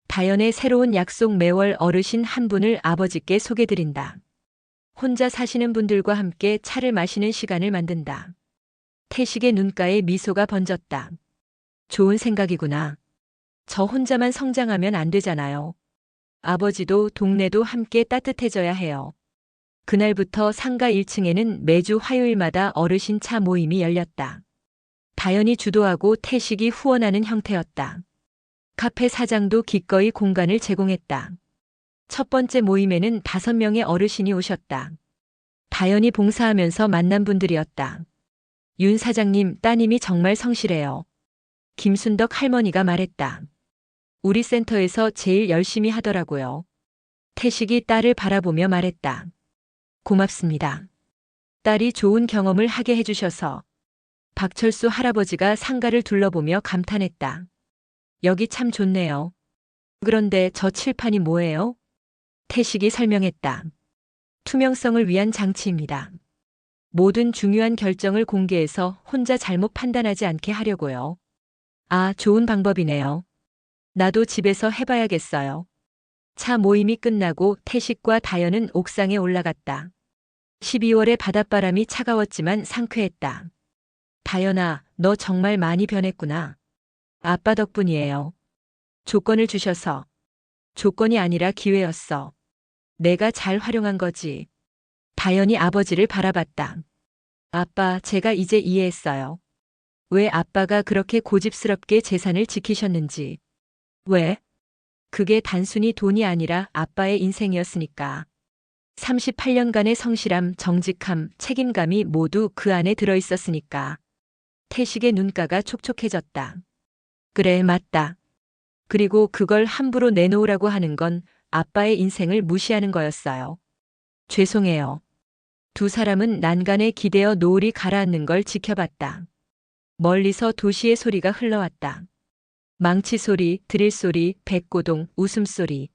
다연의 새로운 약속 매월 어르신 한 분을 아버지께 소개드린다. 혼자 사시는 분들과 함께 차를 마시는 시간을 만든다. 태식의 눈가에 미소가 번졌다. 좋은 생각이구나. 저 혼자만 성장하면 안 되잖아요. 아버지도 동네도 함께 따뜻해져야 해요. 그날부터 상가 1층에는 매주 화요일마다 어르신 차 모임이 열렸다. 다연이 주도하고 태식이 후원하는 형태였다. 카페 사장도 기꺼이 공간을 제공했다. 첫 번째 모임에는 5명의 어르신이 오셨다. 다연이 봉사하면서 만난 분들이었다. 윤 사장님 따님이 정말 성실해요. 김순덕 할머니가 말했다. 우리 센터에서 제일 열심히 하더라고요. 태식이 딸을 바라보며 말했다. 고맙습니다. 딸이 좋은 경험을 하게 해주셔서. 박철수 할아버지가 상가를 둘러보며 감탄했다. 여기 참 좋네요. 그런데 저 칠판이 뭐예요? 태식이 설명했다. 투명성을 위한 장치입니다. 모든 중요한 결정을 공개해서 혼자 잘못 판단하지 않게 하려고요. 아, 좋은 방법이네요. 나도 집에서 해봐야겠어요. 차 모임이 끝나고 태식과 다연은 옥상에 올라갔다. 12월의 바닷바람이 차가웠지만 상쾌했다. 다연아, 너 정말 많이 변했구나. 아빠 덕분이에요. 조건을 주셔서. 조건이 아니라 기회였어. 내가 잘 활용한 거지. 다연이 아버지를 바라봤다. 아빠, 제가 이제 이해했어요. 왜 아빠가 그렇게 고집스럽게 재산을 지키셨는지. 왜? 그게 단순히 돈이 아니라 아빠의 인생이었으니까. 38년간의 성실함, 정직함, 책임감이 모두 그 안에 들어있었으니까. 태식의 눈가가 촉촉해졌다. 그래, 맞다. 그리고 그걸 함부로 내놓으라고 하는 건 아빠의 인생을 무시하는 거였어요. 죄송해요. 두 사람은 난간에 기대어 노을이 가라앉는 걸 지켜봤다. 멀리서 도시의 소리가 흘러왔다. 망치 소리, 드릴 소리, 백고동, 웃음소리.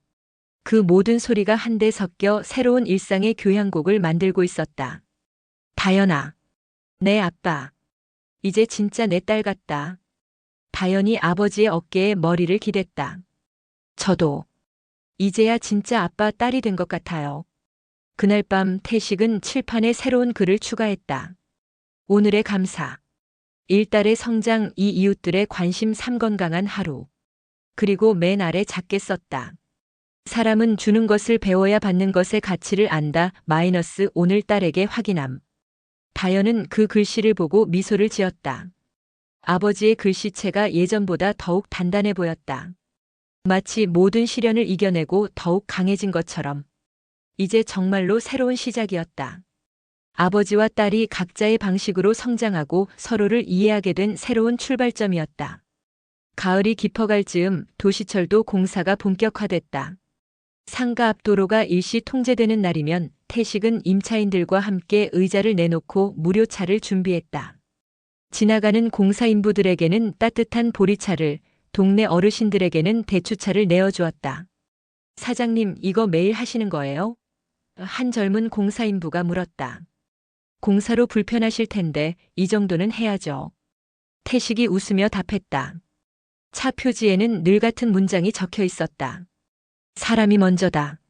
그 모든 소리가 한데 섞여 새로운 일상의 교향곡을 만들고 있었다. 다연아. 내 아빠. 이제 진짜 내 딸 같다. 다연이 아버지의 어깨에 머리를 기댔다. 저도. 이제야 진짜 아빠 딸이 된 것 같아요. 그날 밤 태식은 칠판에 새로운 글을 추가했다. 오늘의 감사. 일딸의 성장, 이 이웃들의 관심, 3 건강한 하루. 그리고 맨 아래 작게 썼다. 사람은 주는 것을 배워야 받는 것의 가치를 안다. 마이너스 오늘딸에게 확인함. 다연은 그 글씨를 보고 미소를 지었다. 아버지의 글씨체가 예전보다 더욱 단단해 보였다. 마치 모든 시련을 이겨내고 더욱 강해진 것처럼. 이제 정말로 새로운 시작이었다. 아버지와 딸이 각자의 방식으로 성장하고 서로를 이해하게 된 새로운 출발점이었다. 가을이 깊어갈 즈음 도시철도 공사가 본격화됐다. 상가 앞 도로가 일시 통제되는 날이면 태식은 임차인들과 함께 의자를 내놓고 무료차를 준비했다. 지나가는 공사 인부들에게는 따뜻한 보리차를, 동네 어르신들에게는 대추차를 내어주었다. 사장님, 이거 매일 하시는 거예요? 한 젊은 공사 인부가 물었다. 공사로 불편하실 텐데 이 정도는 해야죠. 태식이 웃으며 답했다. 차 표지에는 늘 같은 문장이 적혀 있었다. 사람이 먼저다.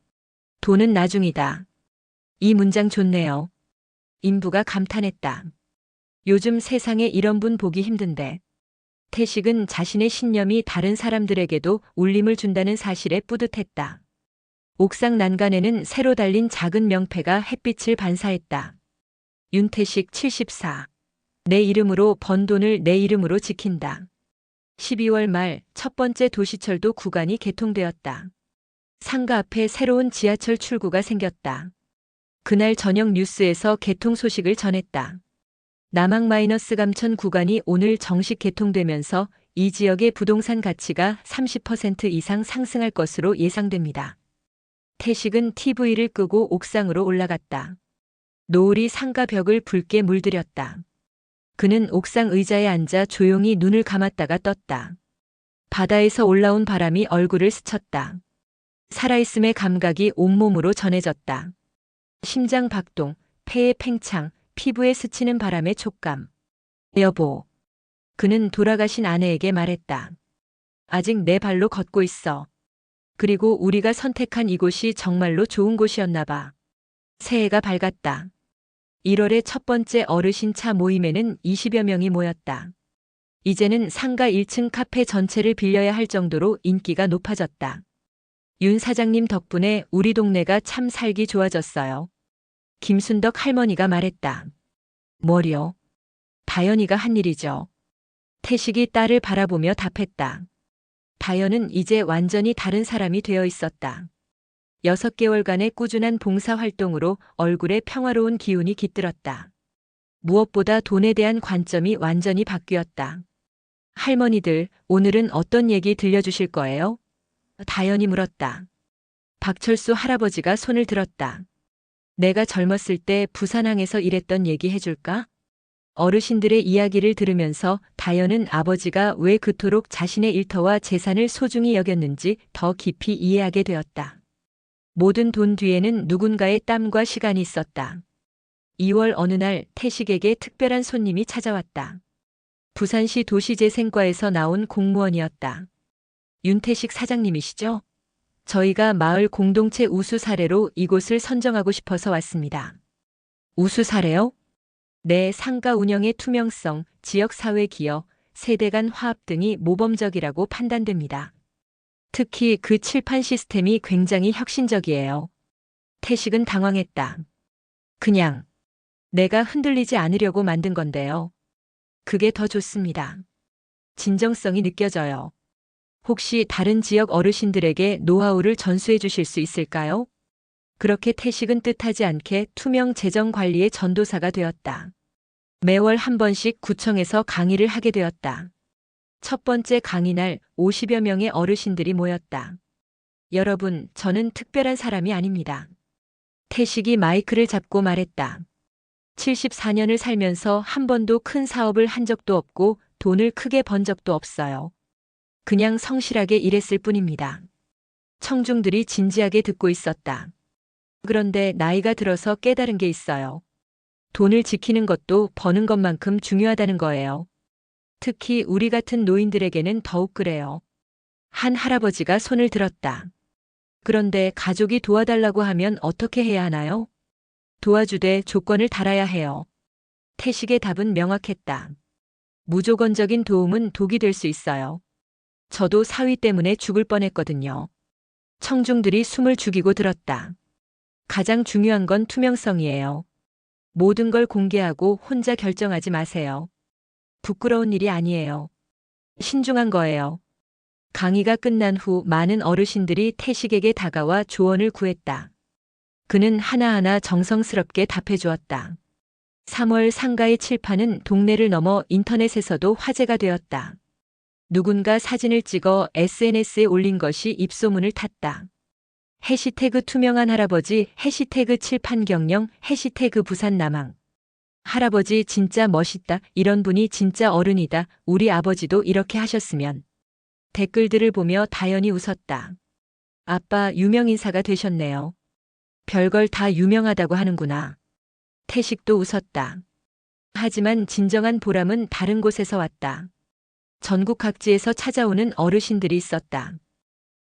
돈은 나중이다. 이 문장 좋네요. 인부가 감탄했다. 요즘 세상에 이런 분 보기 힘든데. 태식은 자신의 신념이 다른 사람들에게도 울림을 준다는 사실에 뿌듯했다. 옥상 난간에는 새로 달린 작은 명패가 햇빛을 반사했다. 윤태식 74. 내 이름으로 번 돈을 내 이름으로 지킨다. 12월 말 첫 번째 도시철도 구간이 개통되었다. 상가 앞에 새로운 지하철 출구가 생겼다. 그날 저녁 뉴스에서 개통 소식을 전했다. 남항-감천 구간이 오늘 정식 개통되면서 이 지역의 부동산 가치가 30% 이상 상승할 것으로 예상됩니다. 태식은 TV를 끄고 옥상으로 올라갔다. 노을이 상가 벽을 붉게 물들였다. 그는 옥상 의자에 앉아 조용히 눈을 감았다가 떴다. 바다에서 올라온 바람이 얼굴을 스쳤다. 살아있음의 감각이 온몸으로 전해졌다. 심장 박동, 폐의 팽창, 피부에 스치는 바람의 촉감. 여보. 그는 돌아가신 아내에게 말했다. 아직 내 발로 걷고 있어. 그리고 우리가 선택한 이곳이 정말로 좋은 곳이었나 봐. 새해가 밝았다. 1월의 첫 번째 어르신 차 모임에는 20여 명이 모였다. 이제는 상가 1층 카페 전체를 빌려야 할 정도로 인기가 높아졌다. 윤 사장님 덕분에 우리 동네가 참 살기 좋아졌어요. 김순덕 할머니가 말했다. 뭐려? 다연이가 한 일이죠. 태식이 딸을 바라보며 답했다. 다연은 이제 완전히 다른 사람이 되어 있었다. 6개월간의 꾸준한 봉사활동으로 얼굴에 평화로운 기운이 깃들었다. 무엇보다 돈에 대한 관점이 완전히 바뀌었다. 할머니들, 오늘은 어떤 얘기 들려주실 거예요? 다연이 물었다. 박철수 할아버지가 손을 들었다. 내가 젊었을 때 부산항에서 일했던 얘기 해줄까? 어르신들의 이야기를 들으면서 다연은 아버지가 왜 그토록 자신의 일터와 재산을 소중히 여겼는지 더 깊이 이해하게 되었다. 모든 돈 뒤에는 누군가의 땀과 시간이 있었다. 2월 어느 날 태식에게 특별한 손님이 찾아왔다. 부산시 도시재생과에서 나온 공무원이었다. 윤태식 사장님이시죠? 저희가 마을 공동체 우수 사례로 이곳을 선정하고 싶어서 왔습니다. 우수 사례요? 내 상가 운영의 투명성, 지역사회 기여, 세대 간 화합 등이 모범적이라고 판단됩니다. 특히 그 칠판 시스템이 굉장히 혁신적이에요. 태식은 당황했다. 그냥 내가 흔들리지 않으려고 만든 건데요. 그게 더 좋습니다. 진정성이 느껴져요. 혹시 다른 지역 어르신들에게 노하우를 전수해 주실 수 있을까요? 그렇게 태식은 뜻하지 않게 투명 재정 관리의 전도사가 되었다. 매월 한 번씩 구청에서 강의를 하게 되었다. 첫 번째 강의날 50여 명의 어르신들이 모였다. 여러분, 저는 특별한 사람이 아닙니다. 태식이 마이크를 잡고 말했다. 74년을 살면서 한 번도 큰 사업을 한 적도 없고 돈을 크게 번 적도 없어요. 그냥 성실하게 일했을 뿐입니다. 청중들이 진지하게 듣고 있었다. 그런데 나이가 들어서 깨달은 게 있어요. 돈을 지키는 것도 버는 것만큼 중요하다는 거예요. 특히 우리 같은 노인들에게는 더욱 그래요. 한 할아버지가 손을 들었다. 그런데 가족이 도와달라고 하면 어떻게 해야 하나요? 도와주되 조건을 달아야 해요. 태식의 답은 명확했다. 무조건적인 도움은 독이 될 수 있어요. 저도 사위 때문에 죽을 뻔했거든요. 청중들이 숨을 죽이고 들었다. 가장 중요한 건 투명성이에요. 모든 걸 공개하고 혼자 결정하지 마세요. 부끄러운 일이 아니에요. 신중한 거예요. 강의가 끝난 후 많은 어르신들이 태식에게 다가와 조언을 구했다. 그는 하나하나 정성스럽게 답해 주었다. 3월 상가의 칠판은 동네를 넘어 인터넷에서도 화제가 되었다. 누군가 사진을 찍어 SNS에 올린 것이 입소문을 탔다. 해시태그 투명한 할아버지, 해시태그 칠판 경영, 해시태그 부산 남항. 할아버지 진짜 멋있다. 이런 분이 진짜 어른이다. 우리 아버지도 이렇게 하셨으면. 댓글들을 보며 다연이 웃었다. 아빠 유명 인사가 되셨네요. 별걸 다 유명하다고 하는구나. 태식도 웃었다. 하지만 진정한 보람은 다른 곳에서 왔다. 전국 각지에서 찾아오는 어르신들이 있었다.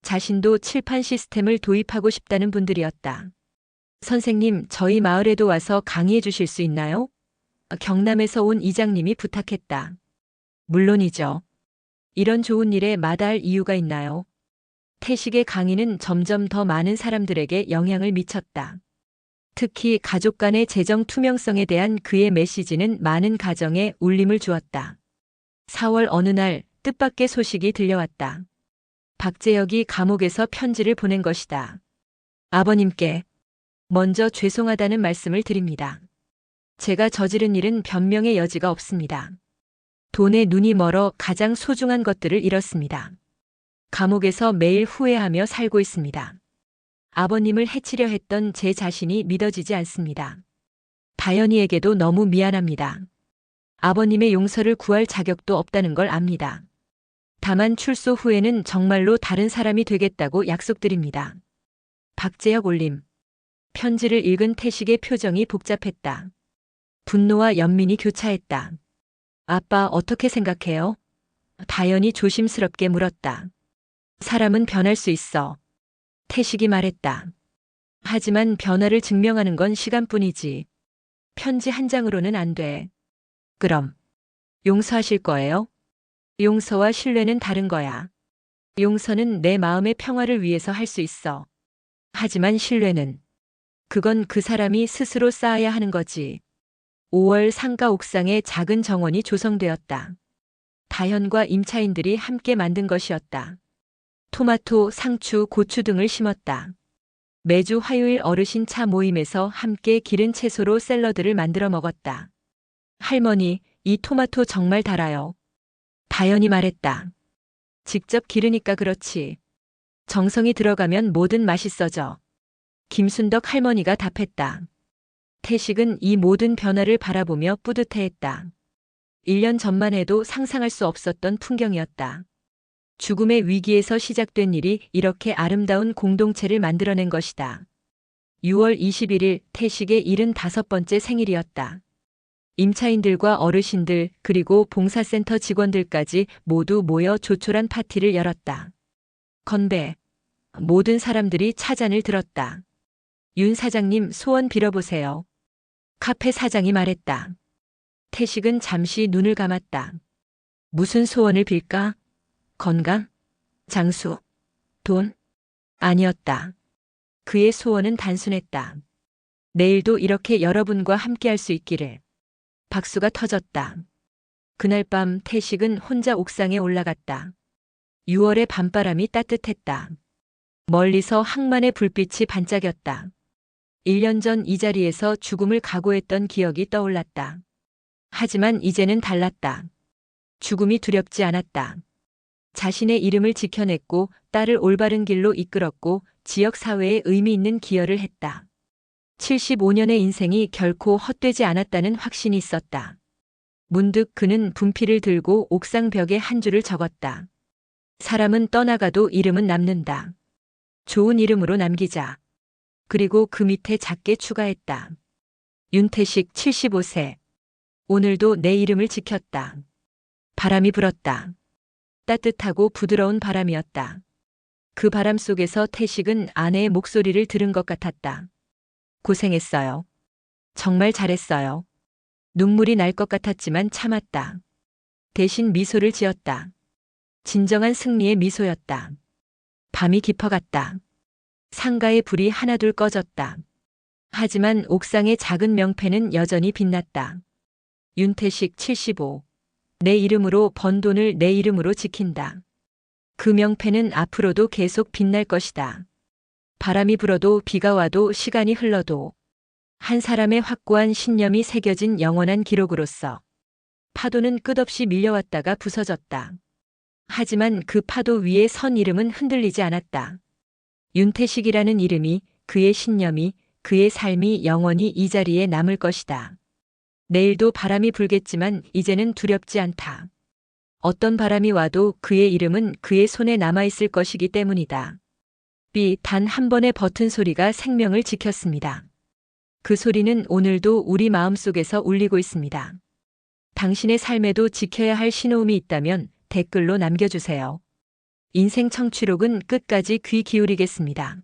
자신도 칠판 시스템을 도입하고 싶다는 분들이었다. 선생님, 저희 마을에도 와서 강의해 주실 수 있나요? 경남에서 온 이장님이 부탁했다. 물론이죠. 이런 좋은 일에 마다할 이유가 있나요? 태식의 강의는 점점 더 많은 사람들에게 영향을 미쳤다. 특히 가족 간의 재정 투명성에 대한 그의 메시지는 많은 가정에 울림을 주었다. 4월 어느 날 뜻밖의 소식이 들려왔다. 박재혁이 감옥에서 편지를 보낸 것이다. 아버님께 먼저 죄송하다는 말씀을 드립니다. 제가 저지른 일은 변명의 여지가 없습니다. 돈에 눈이 멀어 가장 소중한 것들을 잃었습니다. 감옥에서 매일 후회하며 살고 있습니다. 아버님을 해치려 했던 제 자신이 믿어지지 않습니다. 다현이에게도 너무 미안합니다. 아버님의 용서를 구할 자격도 없다는 걸 압니다. 다만 출소 후에는 정말로 다른 사람이 되겠다고 약속드립니다. 박재혁 올림. 편지를 읽은 태식의 표정이 복잡했다. 분노와 연민이 교차했다. 아빠 어떻게 생각해요? 다현이 조심스럽게 물었다. 사람은 변할 수 있어. 태식이 말했다. 하지만 변화를 증명하는 건 시간뿐이지. 편지 한 장으로는 안 돼. 그럼 용서하실 거예요? 용서와 신뢰는 다른 거야. 용서는 내 마음의 평화를 위해서 할 수 있어. 하지만 신뢰는 그건 그 사람이 스스로 쌓아야 하는 거지. 5월 상가 옥상에 작은 정원이 조성되었다. 다현과 임차인들이 함께 만든 것이었다. 토마토, 상추, 고추 등을 심었다. 매주 화요일 어르신 차 모임에서 함께 기른 채소로 샐러드를 만들어 먹었다. 할머니, 이 토마토 정말 달아요. 다현이 말했다. 직접 기르니까 그렇지. 정성이 들어가면 뭐든 맛있어져. 김순덕 할머니가 답했다. 태식은 이 모든 변화를 바라보며 뿌듯해했다. 1년 전만 해도 상상할 수 없었던 풍경이었다. 죽음의 위기에서 시작된 일이 이렇게 아름다운 공동체를 만들어낸 것이다. 6월 21일 태식의 75번째 생일이었다. 임차인들과 어르신들 그리고 봉사센터 직원들까지 모두 모여 조촐한 파티를 열었다. 건배. 모든 사람들이 차잔을 들었다. 윤 사장님 소원 빌어보세요. 카페 사장이 말했다. 태식은 잠시 눈을 감았다. 무슨 소원을 빌까? 건강? 장수? 돈? 아니었다. 그의 소원은 단순했다. 내일도 이렇게 여러분과 함께할 수 있기를. 박수가 터졌다. 그날 밤 태식은 혼자 옥상에 올라갔다. 6월의 밤바람이 따뜻했다. 멀리서 항만의 불빛이 반짝였다. 1년 전 이 자리에서 죽음을 각오했던 기억이 떠올랐다. 하지만 이제는 달랐다. 죽음이 두렵지 않았다. 자신의 이름을 지켜냈고 딸을 올바른 길로 이끌었고 지역 사회에 의미 있는 기여를 했다. 75년의 인생이 결코 헛되지 않았다는 확신이 있었다. 문득 그는 분필을 들고 옥상 벽에 한 줄을 적었다. 사람은 떠나가도 이름은 남는다. 좋은 이름으로 남기자. 그리고 그 밑에 작게 추가했다. 윤태식 75세. 오늘도 내 이름을 지켰다. 바람이 불었다. 따뜻하고 부드러운 바람이었다. 그 바람 속에서 태식은 아내의 목소리를 들은 것 같았다. 고생했어요. 정말 잘했어요. 눈물이 날 것 같았지만 참았다. 대신 미소를 지었다. 진정한 승리의 미소였다. 밤이 깊어갔다. 상가의 불이 하나둘 꺼졌다. 하지만 옥상의 작은 명패는 여전히 빛났다. 윤태식 75. 내 이름으로 번 돈을 내 이름으로 지킨다. 그 명패는 앞으로도 계속 빛날 것이다. 바람이 불어도 비가 와도 시간이 흘러도 한 사람의 확고한 신념이 새겨진 영원한 기록으로서 파도는 끝없이 밀려왔다가 부서졌다. 하지만 그 파도 위에 선 이름은 흔들리지 않았다. 윤태식이라는 이름이, 그의 신념이, 그의 삶이 영원히 이 자리에 남을 것이다. 내일도 바람이 불겠지만 이제는 두렵지 않다. 어떤 바람이 와도 그의 이름은 그의 손에 남아있을 것이기 때문이다. 단 한 번의 버튼 소리가 생명을 지켰습니다. 그 소리는 오늘도 우리 마음속에서 울리고 있습니다. 당신의 삶에도 지켜야 할 신호음이 있다면 댓글로 남겨주세요. 인생 청취록은 끝까지 귀 기울이겠습니다.